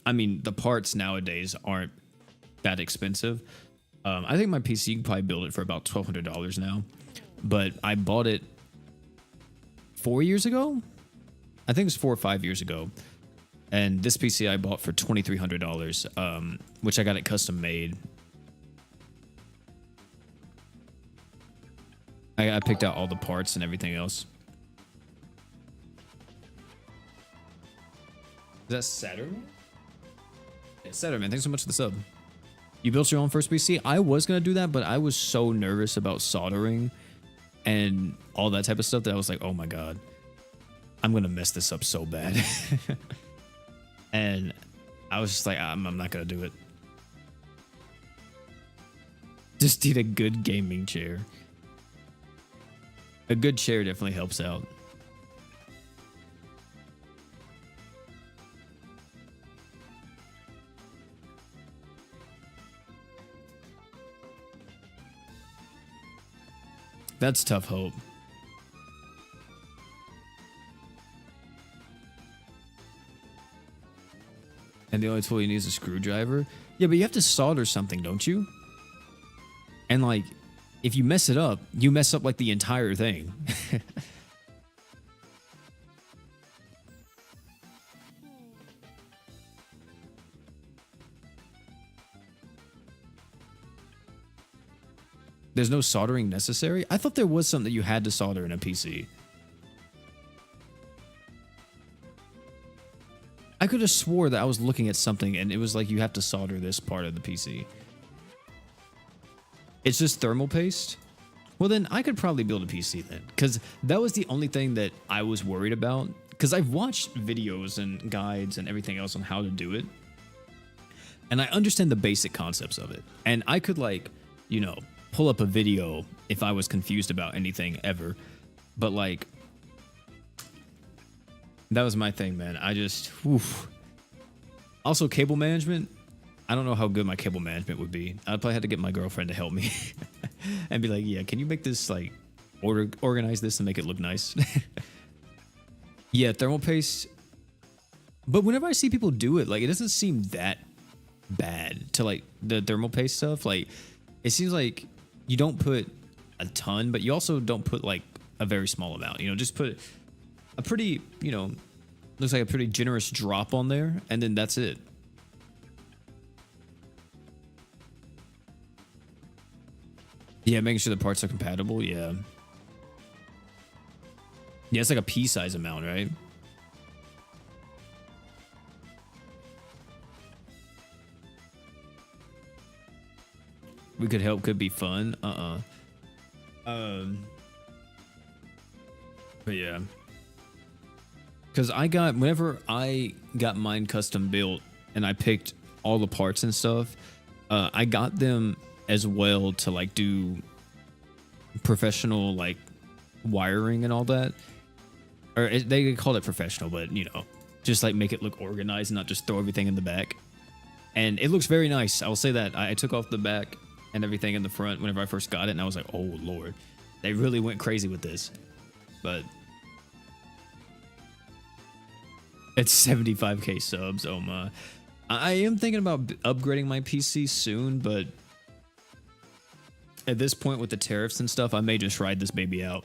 I mean, the parts nowadays aren't that expensive. I think my PC, you can probably build it for about $1,200 now, but I bought it 4 years ago. I think it was 4 or 5 years ago. And this PC I bought for $2,300, which I got it custom made. I picked out all the parts and everything else. Is that Saturn? Yeah, Saturn, man. Thanks so much for the sub. You built your own first PC? I was going to do that, but I was so nervous about soldering and all that type of stuff that I was like, oh my God, I'm going to mess this up so bad. And I was just like, I'm not going to do it. Just need a good gaming chair. A good chair definitely helps out. That's tough hope. And the only tool you need is a screwdriver. Yeah, but you have to solder something, don't you? And like, if you mess it up, you mess up like the entire thing. There's no soldering necessary? I thought there was something that you had to solder in a PC. I could have swore that I was looking at something and it was like you have to solder this part of the PC. It's just thermal paste? Well, then I could probably build a PC then, because that was the only thing that I was worried about. Because I've watched videos and guides and everything else on how to do it. And I understand the basic concepts of it. And I could, like, you know, pull up a video if I was confused about anything ever. But like, that was my thing, man. I just, oof. Also, cable management. I don't know how good my cable management would be. I'd probably have to get my girlfriend to help me and be like, yeah, can you make this, like, organize this and make it look nice? Yeah, thermal paste. But whenever I see people do it, like, it doesn't seem that bad to, like, the thermal paste stuff. Like, it seems like you don't put a ton, but you also don't put, like, a very small amount. You know, just put a pretty, you know, looks like a pretty generous drop on there, and then that's it. Yeah, making sure the parts are compatible. Yeah. Yeah, it's like a pea-size amount, right? We could help, could be fun. But yeah. Because whenever I got mine custom built and I picked all the parts and stuff, I got them as well to, like, do professional, like, wiring and all that. Or they called it professional, but, you know, just, like, make it look organized and not just throw everything in the back. And it looks very nice. I'll say that. I took off the back and everything in the front whenever I first got it, and I was like, oh, Lord. They really went crazy with this. But it's 75k subs. Oh, my. I am thinking about upgrading my PC soon, but at this point with the tariffs and stuff, I may just ride this baby out.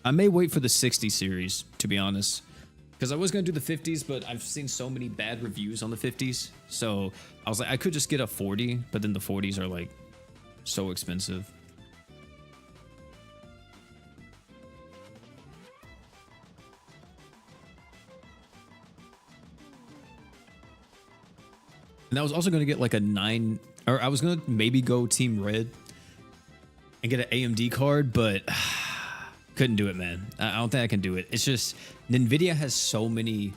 I may wait for the 60 series, to be honest, because I was going to do the 50s, but I've seen so many bad reviews on the 50s. So I was like, I could just get a 40, but then the 40s are, like, so expensive. And I was also going to get like a 9, or I was going to maybe go Team Red and get an AMD card, but couldn't do it, man. I don't think I can do it. It's just NVIDIA has so many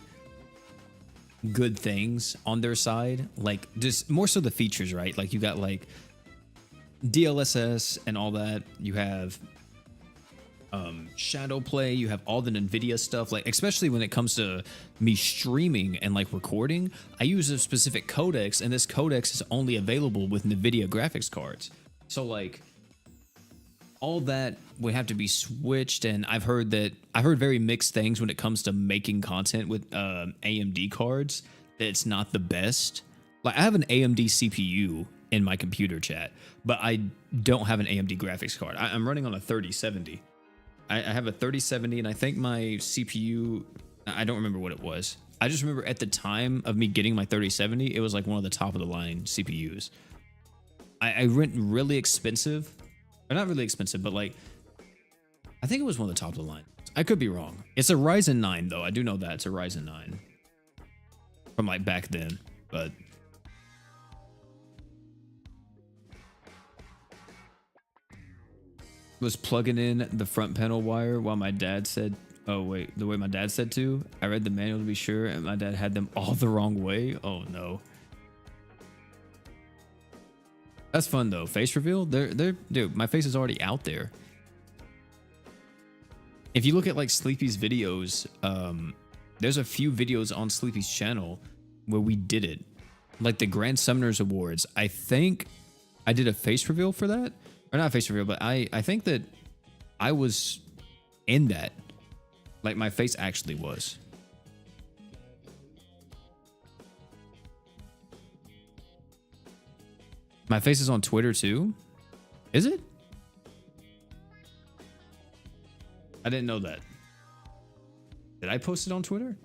good things on their side, like just more so the features, right? Like you got like DLSS and all that. You have shadow play, you have all the NVIDIA stuff, like especially when it comes to me streaming and like recording, I use a specific codecs, and this codecs is only available with NVIDIA graphics cards. So like all that would have to be switched, and I've heard very mixed things when it comes to making content with AMD cards, that it's not the best. Like I have an AMD CPU in my computer, chat, but I don't have an AMD graphics card. I'm running on a 3070. I have a 3070, and I think my CPU, I don't remember what it was. I just remember at the time of me getting my 3070, it was like one of the top of the line CPUs. I went really expensive, or not really expensive, but like, I think it was one of the top of the line. I could be wrong. It's a Ryzen 9 though. I do know that it's a Ryzen 9 from like back then, but was plugging in the front panel wire while my dad said, oh wait, the way my dad said to. I read the manual to be sure, and my dad had them all the wrong way. Oh no. That's fun though. Face reveal? Dude, my face is already out there. If you look at like Sleepy's videos, there's a few videos on Sleepy's channel where we did it. Like the Grand Summoners Awards. I think I did a face reveal for that. Or not face reveal, but I think that I was in that. Like my face actually was. My face is on Twitter too? Is it? I didn't know that. Did I post it on Twitter?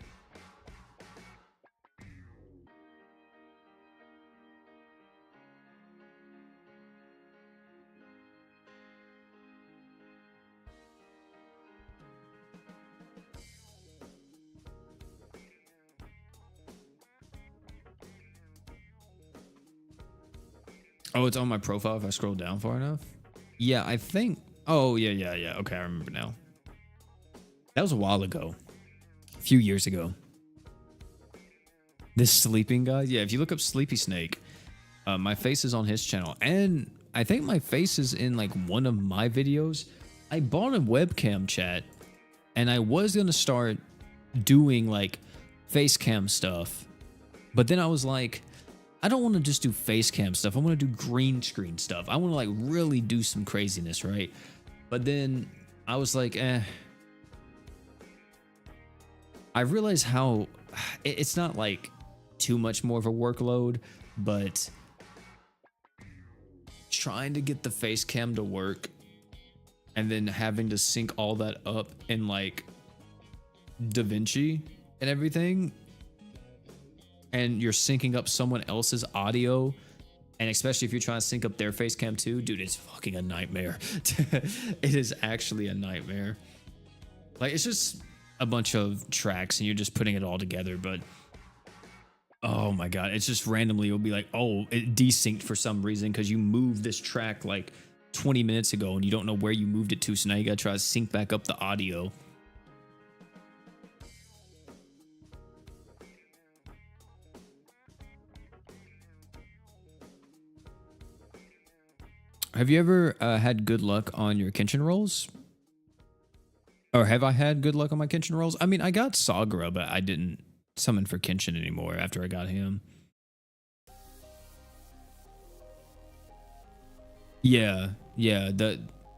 Oh, it's on my profile if I scroll down far enough? Yeah, I think... Oh, yeah. Okay, I remember now. That was a while ago. A few years ago. This sleeping guy? Yeah, if you look up Sleepy Snake, my face is on his channel. And I think my face is in like one of my videos. I bought a webcam, chat, and I was going to start doing like face cam stuff. But then I was like, I don't want to just do face cam stuff. I want to do green screen stuff. I want to like really do some craziness, right? But then I was like, I realized how it's not like too much more of a workload, but trying to get the face cam to work and then having to sync all that up in like DaVinci and everything, and you're syncing up someone else's audio, and especially if you're trying to sync up their face cam too, dude, it's fucking a nightmare. It is actually a nightmare. Like, it's just a bunch of tracks and you're just putting it all together, but oh my god, it's just randomly, it'll be like, oh, it desynced for some reason because you moved this track like 20 minutes ago and you don't know where you moved it to, so now you gotta try to sync back up the audio. Have you ever had good luck on your Kenshin rolls? Or have I had good luck on my Kenshin rolls? I mean, I got Sagra, but I didn't summon for Kenshin anymore after I got him. Yeah.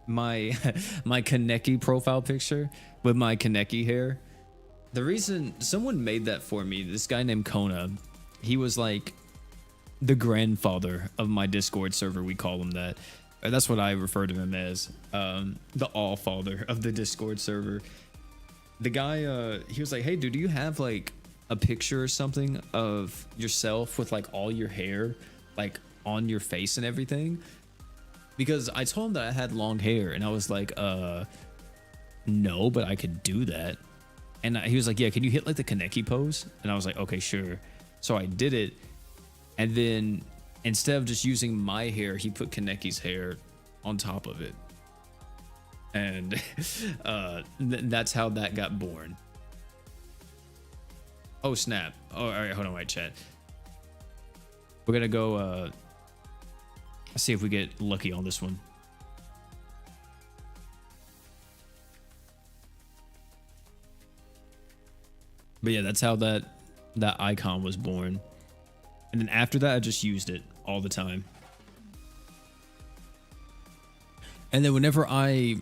My my Kaneki profile picture with my Kaneki hair. The reason someone made that for me, this guy named Kona, he was like the grandfather of my Discord server. We call him that. That's what I refer to him as, the all-father of the Discord server. The guy, he was like, hey, dude, do you have like a picture or something of yourself with like all your hair like on your face and everything? Because I told him that I had long hair, and I was like, no, but I could do that. And he was like, yeah, can you hit like the Kaneki pose? And I was like, okay, sure. So I did it, and then instead of just using my hair, he put Kaneki's hair on top of it. And that's how that got born. Oh, snap. Oh, all right, hold on, wait, chat. We're gonna go see if we get lucky on this one. But yeah, that's how that icon was born. And then after that, I just used it all the time. And then whenever I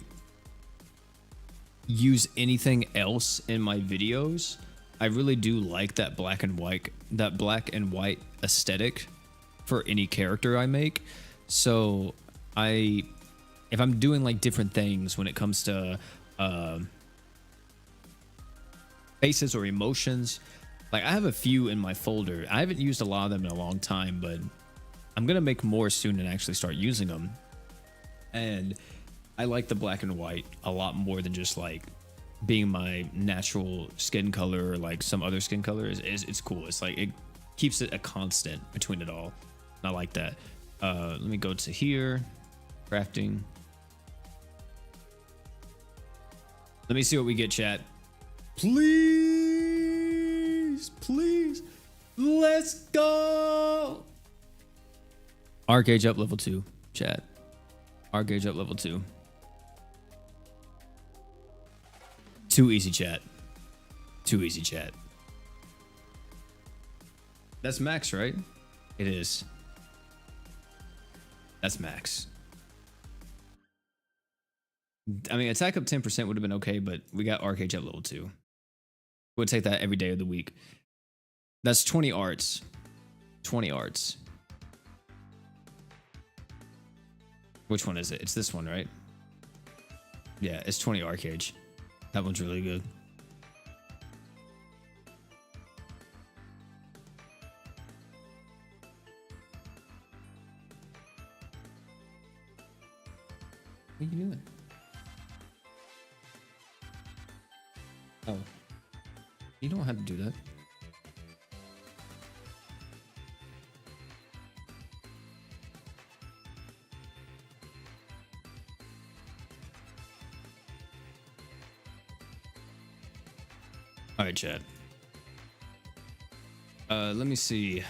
use anything else in my videos, I really do like that black and white aesthetic for any character I make. So if I'm doing like different things when it comes to faces or emotions, like I have a few in my folder. I haven't used a lot of them in a long time, but I'm gonna make more soon and actually start using them. And I like the black and white a lot more than just like being my natural skin color or like some other skin color. It's cool. It's like it keeps it a constant between it all. And I like that. Let me go to here, crafting. Let me see what we get, chat. Please, let's go. R gauge up level 2, chat. R gauge up level 2. Too easy, chat. Too easy, chat. That's max, right? It is. That's max. I mean, attack up 10% would have been okay, but we got arcade up level 2. We'll take that every day of the week. That's 20 arts. 20 arts. Which one is it? It's this one, right? Yeah, it's 20 arcade. That one's really good. What are you doing? Oh. You don't have to do that. All right, chat. Let me see.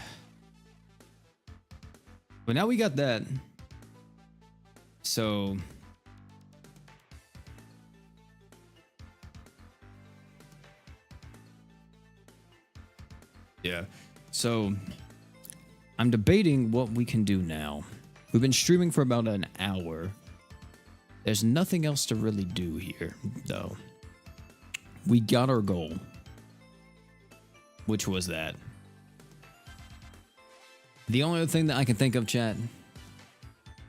But now we got that. So yeah. So I'm debating what we can do now. We've been streaming for about an hour. There's nothing else to really do here, though. We got our goal. Which was that. The only other thing that I can think of, chat,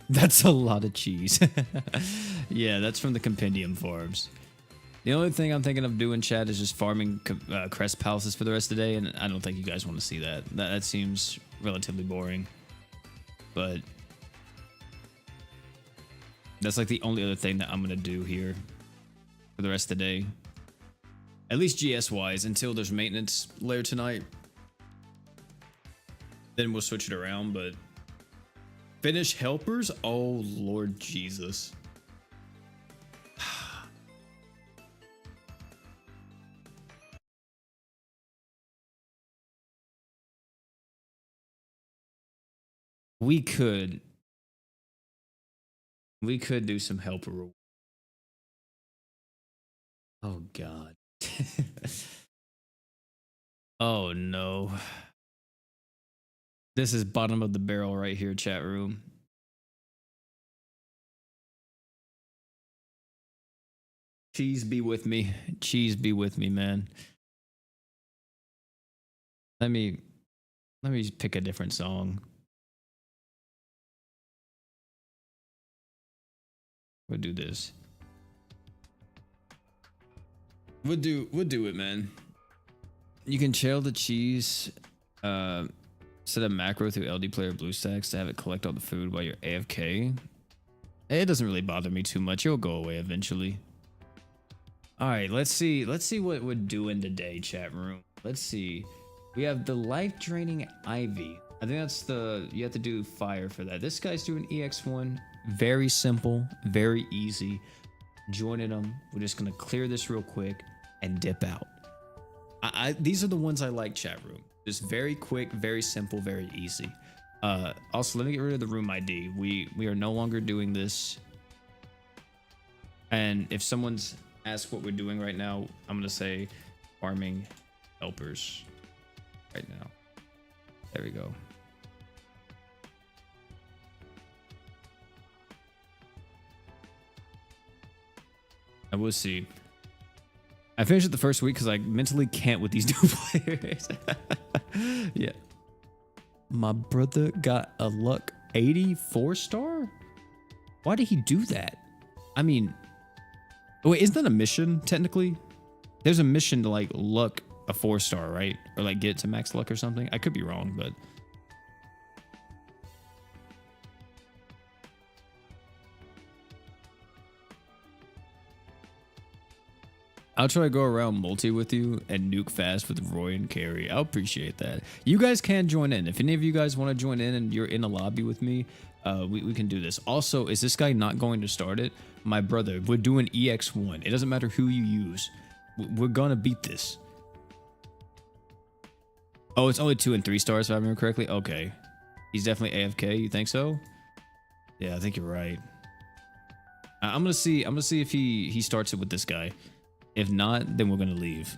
that's a lot of cheese. Yeah, that's from the compendium farms. The only thing I'm thinking of doing, chat, is just farming crest palaces for the rest of the day, and I don't think you guys want to see that. That seems relatively boring. But that's like the only other thing that I'm going to do here for the rest of the day. At least GS-wise, until there's maintenance later tonight. Then we'll switch it around, but finish helpers? Oh, Lord Jesus. We could do some helper. Oh, God. Oh, no. This is bottom of the barrel right here, chat room. Cheese be with me. Cheese be with me, man. Let me pick a different song. We'll do this. We'll do it, man. You can trail the cheese, set a macro through LD player BlueStacks to have it collect all the food while you're AFK. It doesn't really bother me too much. It'll go away eventually. All right, let's see what we're doing today, chat room. Let's see. We have the life draining Ivy. I think that's you have to do fire for that. This guy's doing EX1. Very simple, very easy. Joining them. We're just gonna clear this real quick and dip out. These are the ones I like, chat room. Just very quick, very simple, very easy. Also, let me get rid of the room ID. We are no longer doing this. And if someone's asked what we're doing right now, I'm gonna say farming helpers right now. There we go. I will see. I finished it the first week because I mentally can't with these new players. Yeah. My brother got a luck 84 star? Why did he do that? I mean, wait, isn't that a mission technically? There's a mission to like luck a 4-star, right? Or like get to max luck or something. I could be wrong, but I'll try to go around multi with you and nuke fast with Roy and Carrie. I'll appreciate that. You guys can join in. If any of you guys want to join in and you're in a lobby with me, we can do this. Also, is this guy not going to start it? My brother, we're doing EX1. It doesn't matter who you use. We're going to beat this. Oh, it's only 2 and 3 stars if I remember correctly. Okay. He's definitely AFK. You think so? Yeah, I think you're right. I'm going to see if he starts it with this guy. If not, then we're going to leave.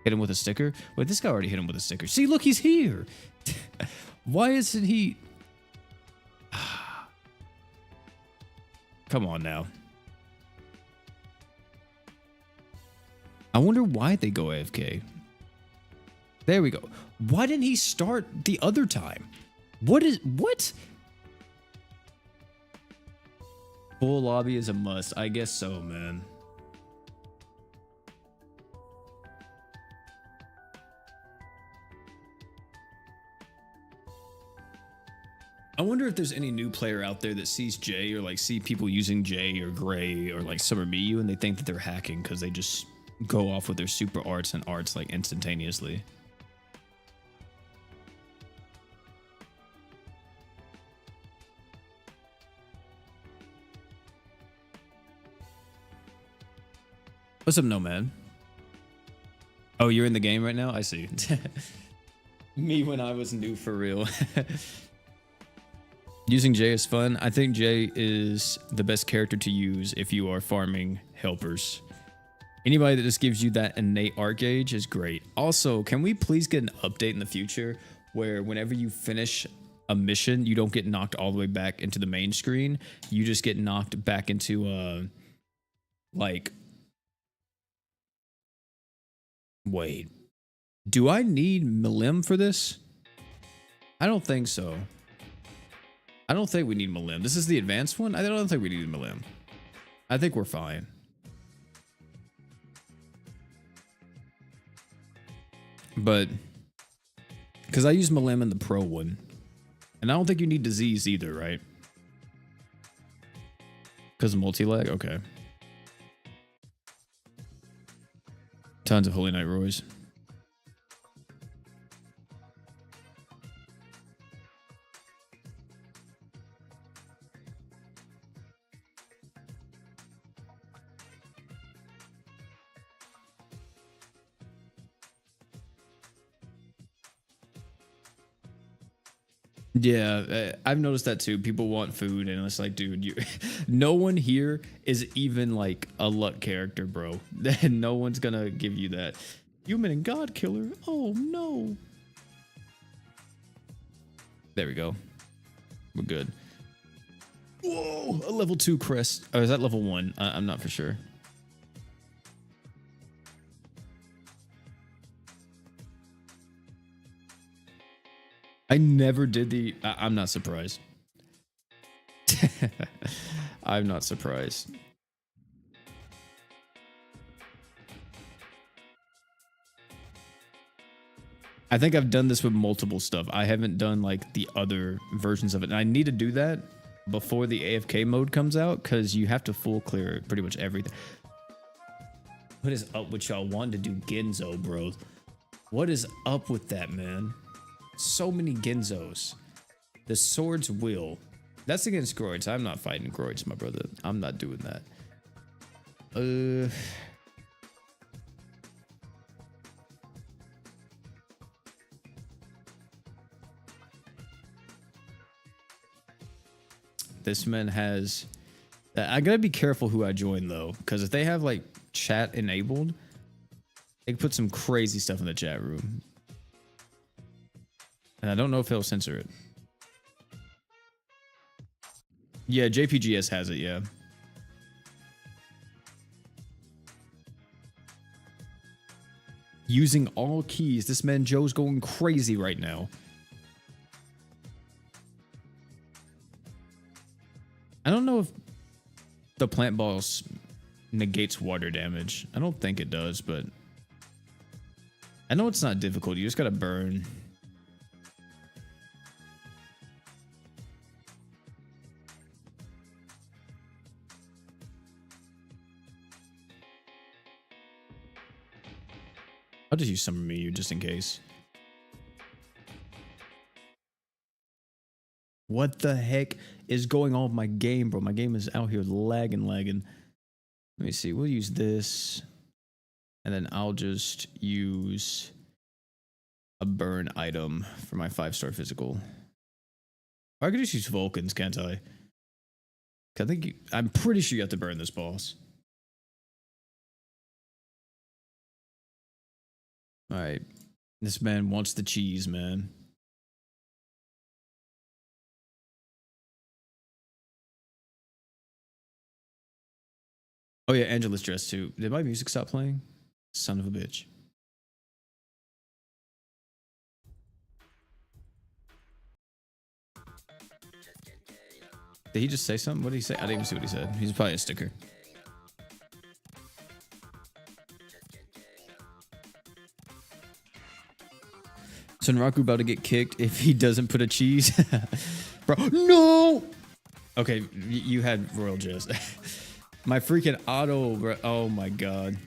Hit him with a sticker? Wait, this guy already hit him with a sticker. See, look, he's here. Why isn't he? Come on now. I wonder why they go AFK. There we go. Why didn't he start the other time? What? Full lobby is a must. I guess so, man. I wonder if there's any new player out there that sees Jay or like see people using Jay or Gray or like Summer Miyu and they think that they're hacking because they just go off with their super arts and arts like instantaneously. What's up, Nomad? Oh, you're in the game right now? I see. Me when I was new for real. Using Jay is fun. I think Jay is the best character to use if you are farming helpers. Anybody that just gives you that innate art gauge is great. Also, can we please get an update in the future where whenever you finish a mission, you don't get knocked all the way back into the main screen. You just get knocked back into like, wait, do I need Milim for this? I don't think so. I don't think we need Milim. This is the advanced one? I don't think we need Milim. I think we're fine. But, because I use Milim in the pro one. And I don't think you need disease either, right? Because of multi-lag? Okay. Tons of Holy Knight Roys. Yeah, I've noticed that too. People want food, and it's like, dude, you, no one here is even like a luck character, bro. No one's gonna give you that. Human and God Killer. Oh no. There we go. We're good. Whoa, a level 2 crest. Oh, is that level 1? I'm not for sure. I never did the... I'm not surprised. I'm not surprised. I think I've done this with multiple stuff. I haven't done like the other versions of it. And I need to do that before the AFK mode comes out because you have to full clear pretty much everything. What is up with y'all wanting to do Genzo, bro? What is up with that, man? So many Genzos. The Sword's Will. That's against Groids. I'm not fighting Groids, my brother. I'm not doing that. This man has... I gotta be careful who I join, though. Because if they have, like, chat enabled, They put some crazy stuff in the chat room. And I don't know if he'll censor it. Yeah, JPGS has it, yeah. Using all keys. This man Joe's going crazy right now. I don't know if the plant balls negates water damage. I don't think it does, but I know it's not difficult. You just gotta burn. I'll just use Summer Miyu just in case. What the heck is going on with my game, bro? My game is out here lagging. Let me see. We'll use this. And then I'll just use a burn item for my 5-star physical. Or I could just use Vulcans, can't I? I'm pretty sure you have to burn this boss. Alright. This man wants the cheese, man. Oh yeah, Angela's dressed too. Did my music stop playing? Son of a bitch. Did he just say something? What did he say? I didn't even see what he said. He's probably a sticker. Sunraku about to get kicked if he doesn't put a cheese. Bro, no! Okay, you had Royal Jest. My freaking auto, bro. Oh my god.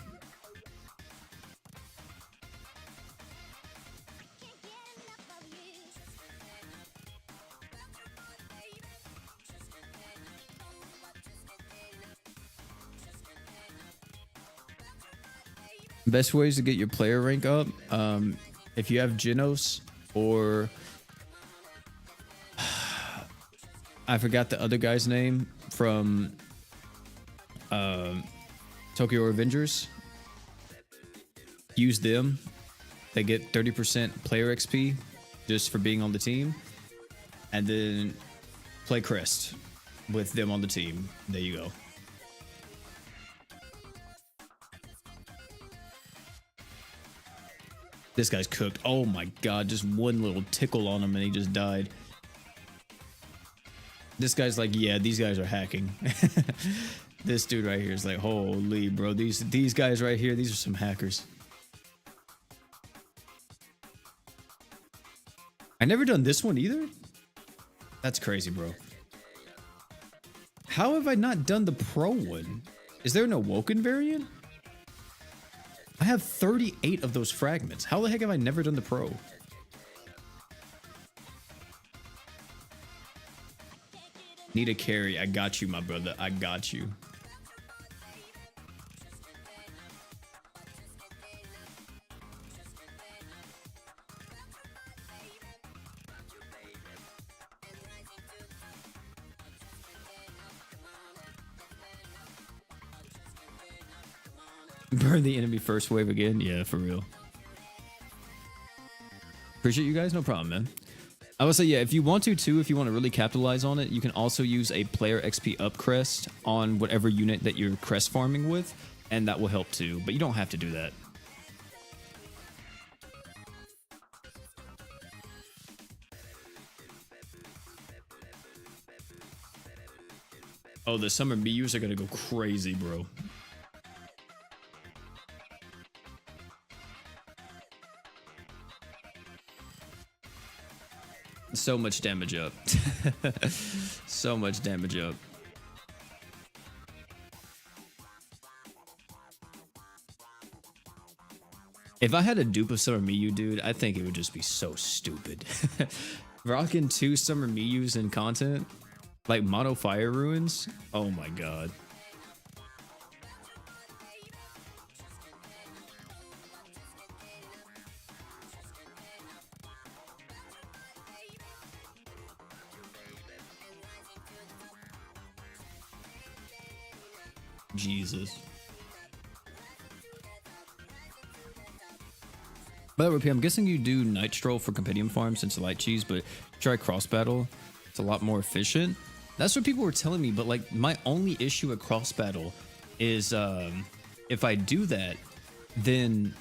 Best ways to get your player rank up, if you have Genos or I forgot the other guy's name from Tokyo Revengers. Use them. They get 30% player XP just for being on the team. And then play Crest with them on the team. There you go. This guy's cooked. Oh my god, just one little tickle on him and he just died. This guy's like, yeah, these guys are hacking. This dude right here is like, holy bro, these guys right here, these are some hackers. I never done this one either. That's crazy, bro. How have I not done the pro one? Is there an Awoken variant? I have 38 of those fragments. How the heck have I never done the pro? Need a carry. I got you, my brother. I got you. Burn the enemy first wave again? Yeah, for real. Appreciate you guys. No problem, man. I would say, yeah, if you want to, too, if you want to really capitalize on it, you can also use a player XP up crest on whatever unit that you're crest farming with, and that will help, too. But you don't have to do that. Oh, the Summer Miyus are going to go crazy, bro. So much damage up. So much damage up. If I had a dupe of Summer Miyu, dude, I think it would just be so stupid. Rocking 2 Summer Miyus in content, like Mono Fire Ruins. Oh my god. Jesus. By the way, I'm guessing you do Night Stroll for Compendium Farm since the light cheese, but try Cross Battle. It's a lot more efficient. That's what people were telling me, but like my only issue with Cross Battle is if I do that, then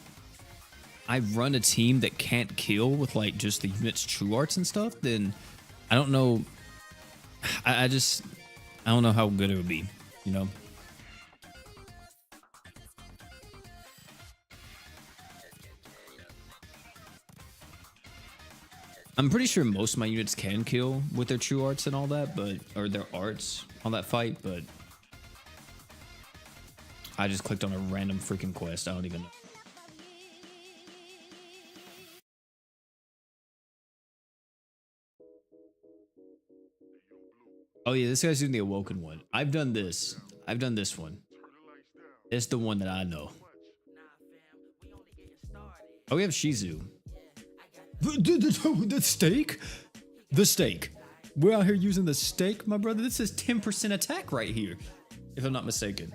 I run a team that can't kill with like just the unit's true arts and stuff, then I don't know. I don't know how good it would be, you know? I'm pretty sure most of my units can kill with their true arts and all that, but or their arts on that fight, but I just clicked on a random freaking quest. I don't even know. Oh yeah, this guy's doing the Awoken one. I've done this. I've done this one. It's the one that I know. Oh, we have Shizu. The steak? The steak. We're out here using the steak, my brother. This is 10% attack right here, if I'm not mistaken.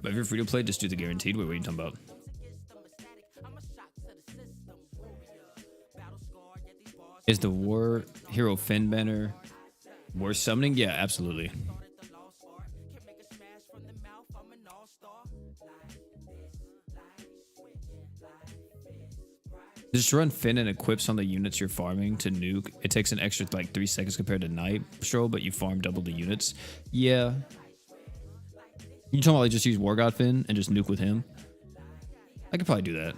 But if you're free to play, just do the guaranteed. Wait, what are you talking about? Is the War Hero Finn banner worth summoning? Yeah, absolutely. Just run Finn and equips on the units you're farming to nuke. It takes an extra like 3 seconds compared to Night Stroll, but you farm double the units. Yeah. You talking about like just use War God Finn and just nuke with him? I could probably do that.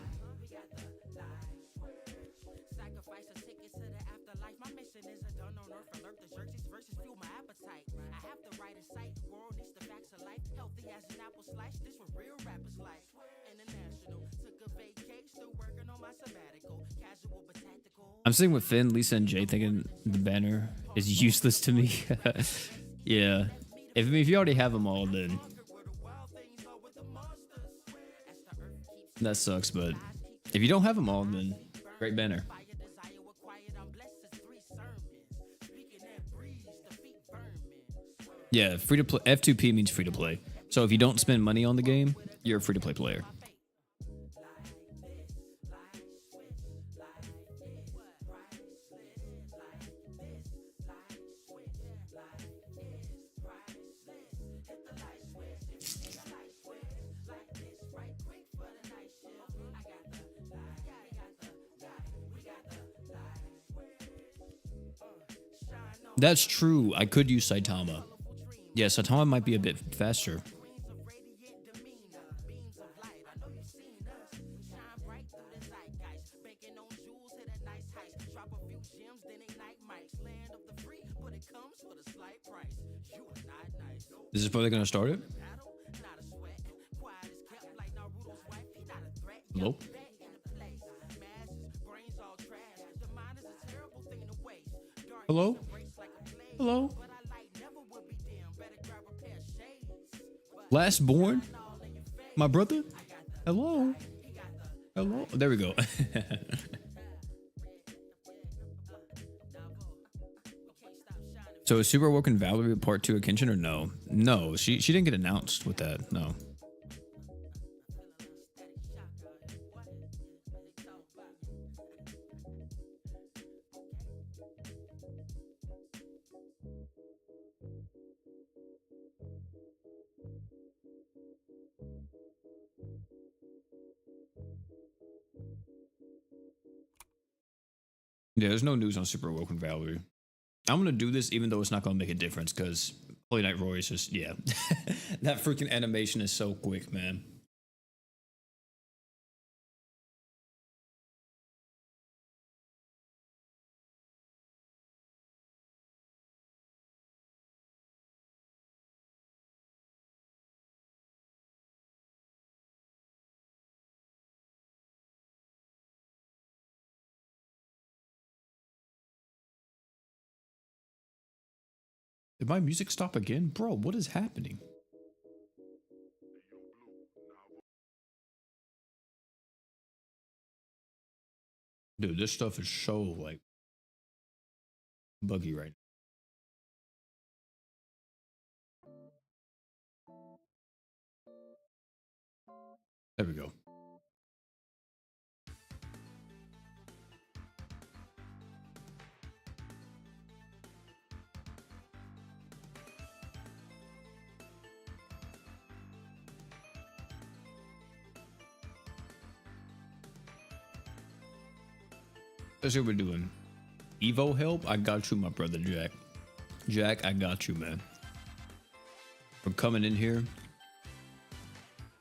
I'm sitting with Finn, Lisa, and Jay thinking the banner is useless to me. Yeah. If you already have them all, then that sucks. But if you don't have them all, then great banner. Yeah, free to play. F2P means free to play. So if you don't spend money on the game, you're a free to play player. That's true. I could use Saitama. Yeah, Saitama might be a bit faster. This is probably gonna start it. Hello? Hello? Hello? Last born? My brother? Hello? Hello? There we go. So is Super Awoken Valerie Part 2 a Kenshin or no? No, she didn't get announced with that, no. Yeah, there's no news on Super Awoken Valerie. I'm gonna do this even though it's not gonna make a difference because Holy Knight Roy is just, yeah. That freaking animation is so quick, man. Did my music stop again? Bro, what is happening? Dude, this stuff is so like buggy right now. There we go. That's what we're doing. Evo help? I got you, my brother Jack. Jack, I got you, man. We're coming in here.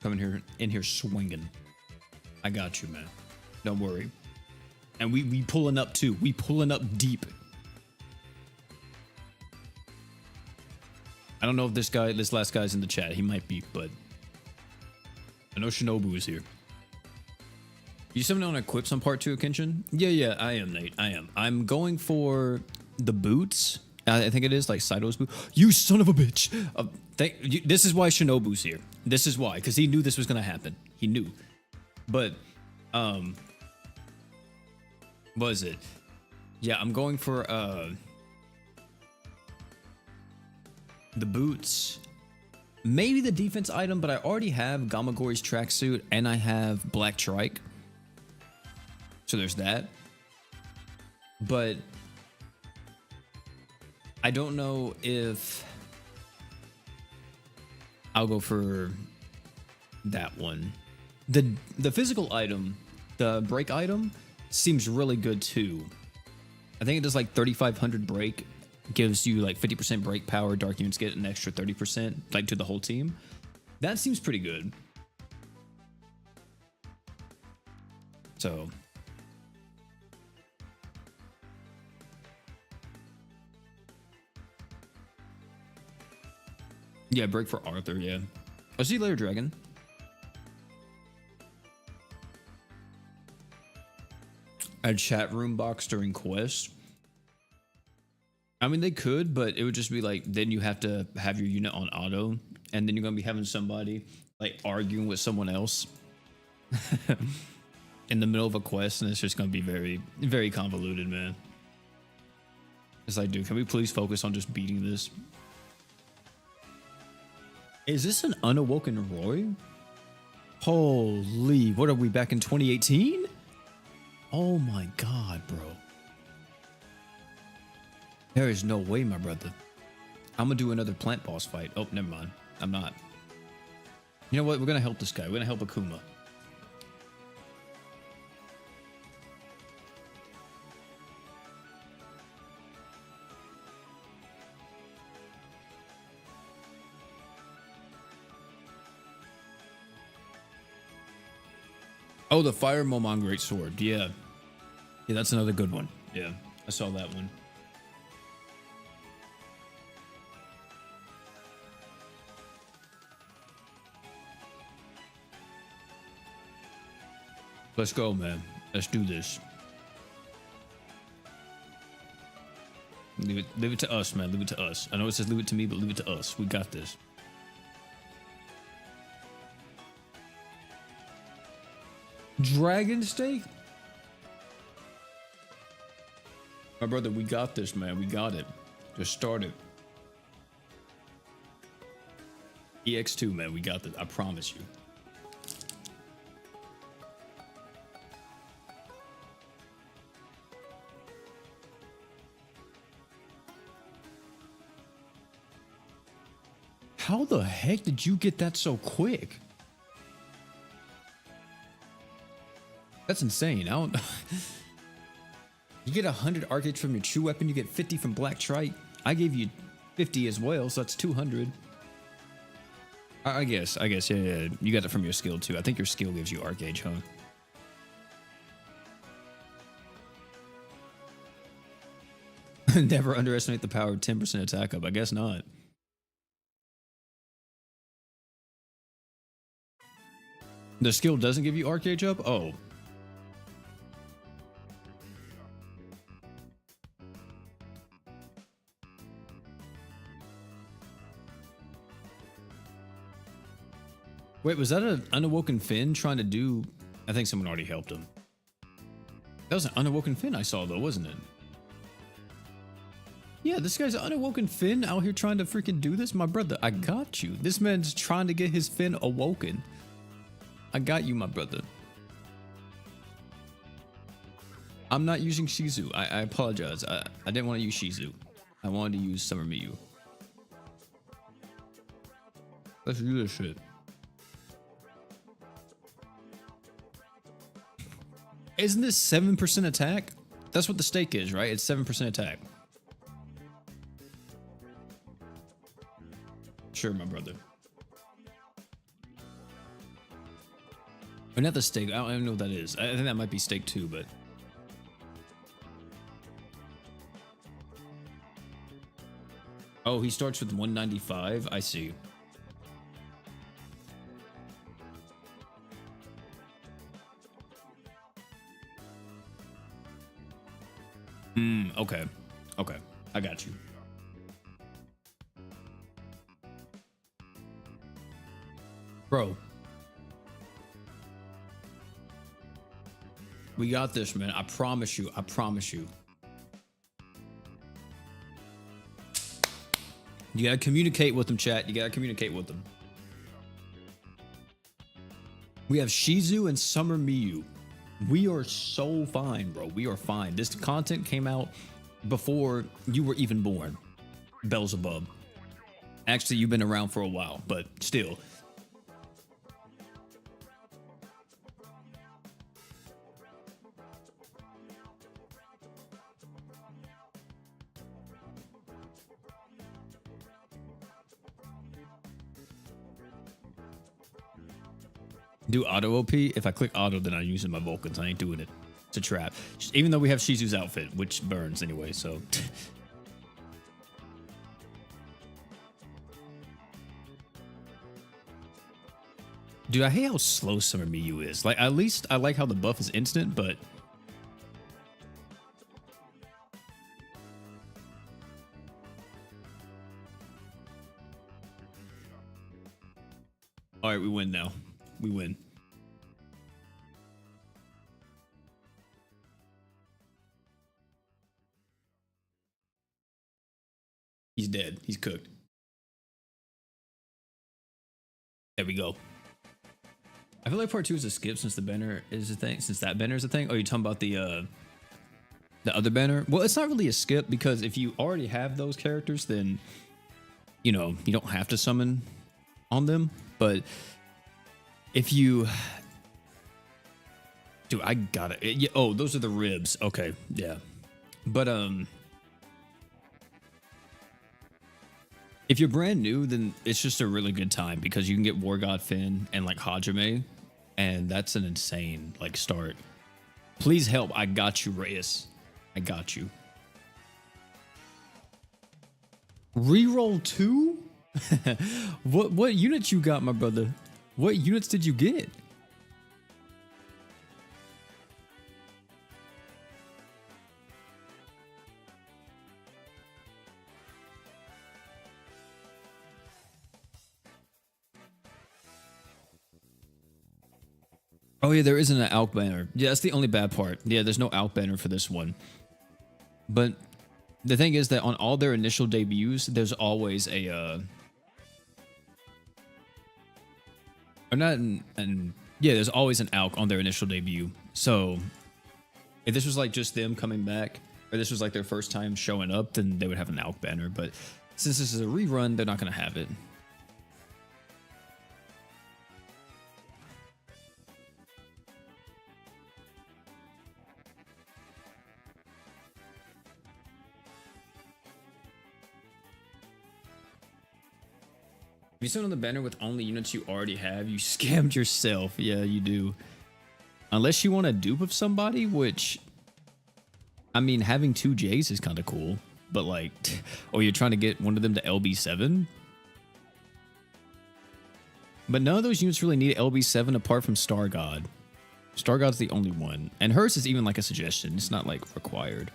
In here swinging. I got you, man. Don't worry. And we pulling up too. We pulling up deep. I don't know if this last guy's in the chat. He might be, but I know Shinobu is here. You still want to equip some part 2 of Kenshin? Yeah, I am, Nate. I am. I'm going for the boots. I think it is like Saito's boot. You son of a bitch. This is why Shinobu's here. This is why, because he knew this was going to happen. He knew. But, what is it? Yeah, I'm going for, the boots. Maybe the defense item, but I already have Gamagori's tracksuit and I have Black Trike. So there's that. But I don't know if I'll go for that one. The physical item, the break item, seems really good too. I think it does like 3,500 break, gives you like 50% break power. Dark units get an extra 30%, like to the whole team. That seems pretty good. So yeah, break for Arthur, yeah. I'll see you later, Dragon. A chat room box during quests. I mean, they could, but it would just be like, then you have to have your unit on auto, and then you're going to be having somebody like arguing with someone else in the middle of a quest, and it's just going to be very, very convoluted, man. It's like, dude, can we please focus on just beating this? Is this an unawoken Roy? Holy, what are we back in 2018? Oh my god, bro. There is no way, my brother. I'm gonna do another plant boss fight. Oh, never mind. I'm not. You know what? We're gonna help this guy. We're gonna help Akuma. Oh, the Fire Momon Great Sword. Yeah. Yeah, that's another good one. Yeah, I saw that one. Let's go, man. Let's do this. Leave it to us, man. Leave it to us. I know it says leave it to me, but leave it to us. We got this. Dragon steak? My brother, we got this, man. We got it. Just start it. EX2, man. We got this. I promise you. How the heck did you get that so quick? That's insane. I don't. You get 100 arcade from your true weapon. You get 50 from Black Trike. I gave you 50 as well, so that's 200. I guess. Yeah. You got it from your skill too. I think your skill gives you arc gauge, huh? Never underestimate the power of 10% attack up. I guess not. The skill doesn't give you arc gauge up? Oh. Wait, was that an unawoken Finn trying to do? I think someone already helped him. That was an unawoken Finn I saw though, wasn't it? Yeah, this guy's an unawoken Finn out here trying to freaking do this. My brother, I got you. This man's trying to get his Finn awoken. I got you, my brother. I'm not using Shizu. I apologize. I didn't want to use Shizu. I wanted to use Summer Miyu. Let's do this shit. Isn't this 7% attack? That's what the stake is, right? It's 7% attack. Sure, my brother. Or not the stake. I don't even know what that is. I think that might be stake 2, but... Oh, he starts with 195? I see. Okay. Okay. I got you. Bro. We got this, man. I promise you. I promise you. You gotta communicate with them, chat. You gotta communicate with them. We have Shizu and Summer Miyu. We are so fine, bro. We are fine. This content came out before you were even born. Beelzebub. Actually, you've been around for a while, but still. Do auto OP. If I click auto, then I'm using my Vulcans. I ain't doing it. It's a trap. Even though we have Shizu's outfit, which burns anyway, so. Dude, I hate how slow Summer Miyu is. Like, at least I like how the buff is instant, but. All right, we win now. We win. He's dead. He's cooked. There we go. I feel like part 2 is a skip since the banner is a thing. Since that banner is a thing. Oh, you're talking about the other banner? Well, it's not really a skip because if you already have those characters, then you know you don't have to summon on them. But if you, dude, I got it. Yeah, oh, those are the ribs. Okay, yeah. But if you're brand new, then it's just a really good time because you can get War God Finn and like Hajime, and that's an insane like start. Please help. I got you, Reyes. I got you. Reroll 2? What units you got, my brother? What units did you get? Oh yeah, there isn't an Alk banner. Yeah, that's the only bad part. Yeah, there's no Alk banner for this one. But the thing is that on all their initial debuts, there's always a or not an yeah, there's always an Alk on their initial debut. So if this was like just them coming back, or this was like their first time showing up, then they would have an Alk banner. But since this is a rerun, they're not gonna have it. If you send on the banner with only units you already have, you scammed yourself. Yeah, you do. Unless you want a dupe of somebody, which, I mean, having 2 J's is kind of cool. But like, or you're trying to get one of them to LB7. But none of those units really need LB7 apart from Star God. Star God's the only one. And hers is even like a suggestion. It's not like required.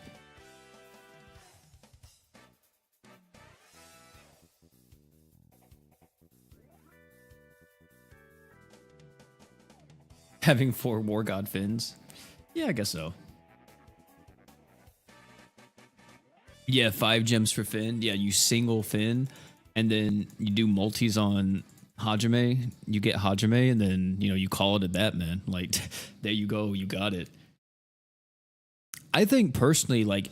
Having 4 War God Fins. Yeah, I guess so. Yeah, 5 gems for Finn. Yeah, you single Finn, and then you do multis on Hajime. You get Hajime, and then you call it at that, man. Like, there you go, you got it. I think personally, like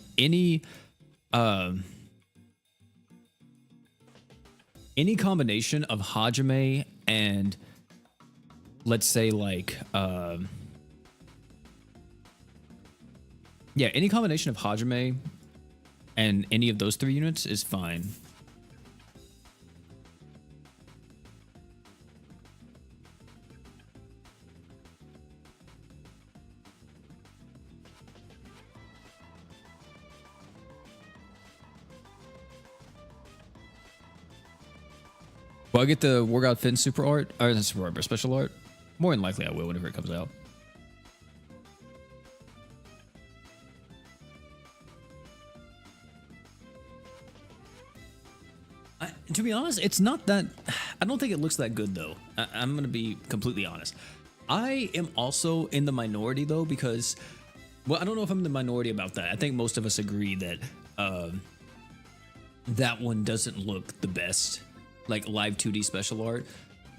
um any combination of Hajime and let's say like yeah, any combination of Hajime and any of those 3 units is fine. Will I get the War God Finn super art? Or not super art, but special art? More than likely I will whenever it comes out. To be honest, it's not that... I don't think it looks that good, though. I'm going to be completely honest. I am also in the minority, though, because... Well, I don't know if I'm in the minority about that. I think most of us agree that that one doesn't look the best. Like live 2D special art.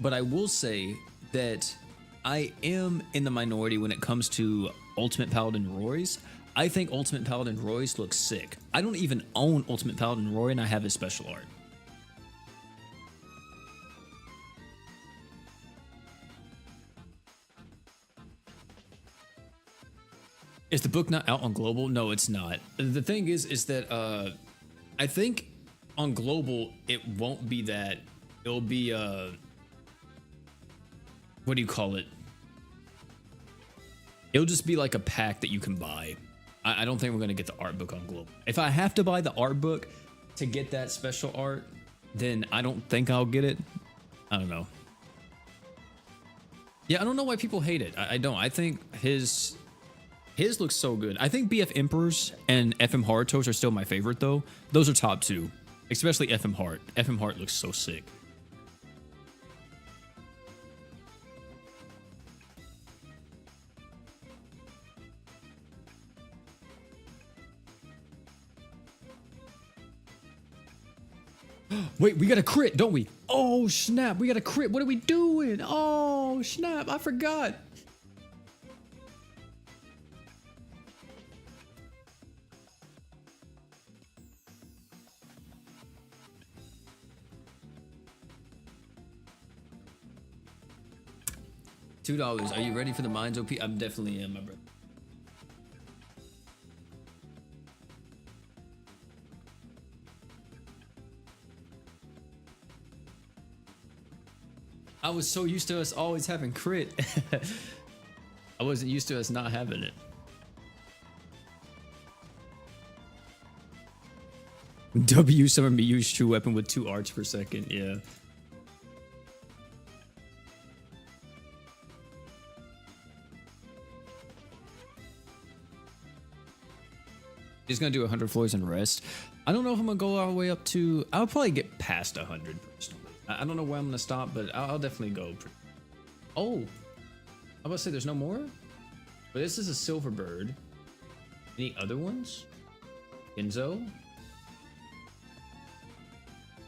But I will say that I am in the minority when it comes to Ultimate Paladin Roy's. I think Ultimate Paladin Roy's looks sick. I don't even own Ultimate Paladin Roy, and I have his special art. Is the book not out on global? No, it's not. The thing is that I think on global it won't be that. It'll be what do you call it? It'll just be like a pack that you can buy. I don't think we're gonna get the art book on global. If I have to buy the art book to get that special art, then I don't think I'll get it. I don't know. Yeah, I don't know why people hate it. I don't. I think his looks so good. I think BF Emperors and FM Harutos are still my favorite, though. Those are top 2, especially FM Heart. FM Heart looks so sick. Wait, we got a crit, don't we? Oh, snap. We got a crit. What are we doing? Oh, snap. I forgot. $2. Are you ready for the mines, OP? I definitely am, my brother. I was so used to us always having crit. I wasn't used to us not having it. W summon Miyu's true weapon with 2 arts per second. Yeah. He's gonna do 100 floors and rest. I don't know if I'm gonna go all the way up to... I'll probably get past 100 personally. I don't know where I'm gonna stop, but I'll definitely go. Oh, I'm about to say there's no more, but this is a silver bird. Any other ones? Enzo.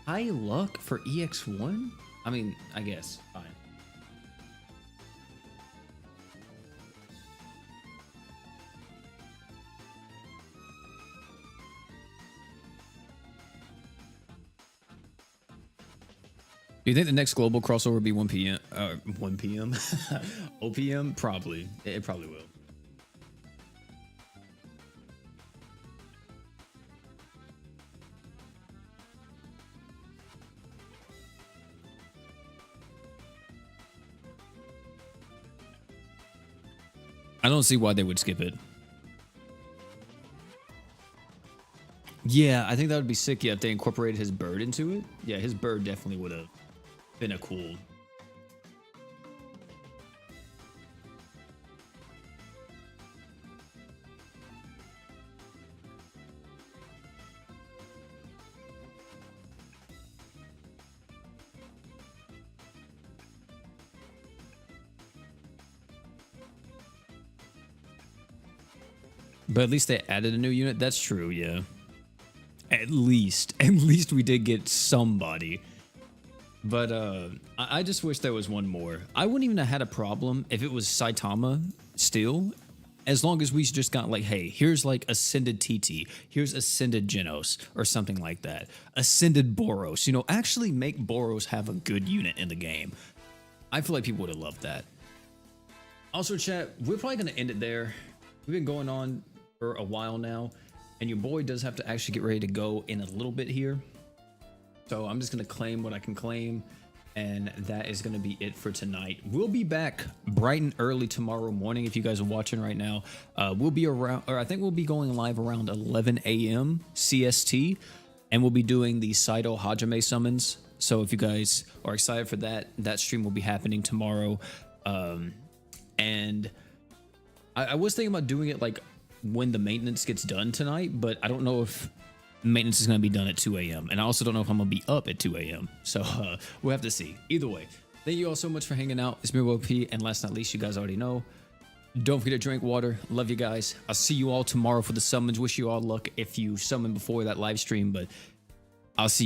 High luck for EX1? I mean, I guess. Fine. Do you think the next global crossover will be 1 p.m.? 1 p.m. OPM? Probably. It probably will. I don't see why they would skip it. Yeah, I think that would be sick. Yeah, if they incorporated his bird into it. Yeah, his bird definitely would have been a cool. But at least they added a new unit. That's true, yeah. At least we did get somebody. But I just wish there was one more. I wouldn't even have had a problem if it was Saitama still, as long as we just got like, hey, here's like Ascended TT, here's Ascended Genos, or something like that. Ascended Boros. You know, actually make Boros have a good unit in the game. I feel like people would have loved that. Also, chat, we're probably going to end it there. We've been going on for a while now, and your boy does have to actually get ready to go in a little bit here. So I'm just going to claim what I can claim, and that is going to be it for tonight. We'll be back bright and early tomorrow morning if you guys are watching right now. We'll be around, or I think we'll be going live around 11 a.m. CST, and we'll be doing the Saito Hajime summons. So if you guys are excited for that, that stream will be happening tomorrow. And I was thinking about doing it like when the maintenance gets done tonight, but I don't know if maintenance is going to be done at 2 a.m. And I also don't know if I'm going to be up at 2 a.m. So we'll have to see. Either way, thank you all so much for hanging out. It's me, WP, and last but not least, you guys already know, don't forget to drink water. Love you guys. I'll see you all tomorrow for the summons. Wish you all luck if you summon before that live stream, but I'll see you.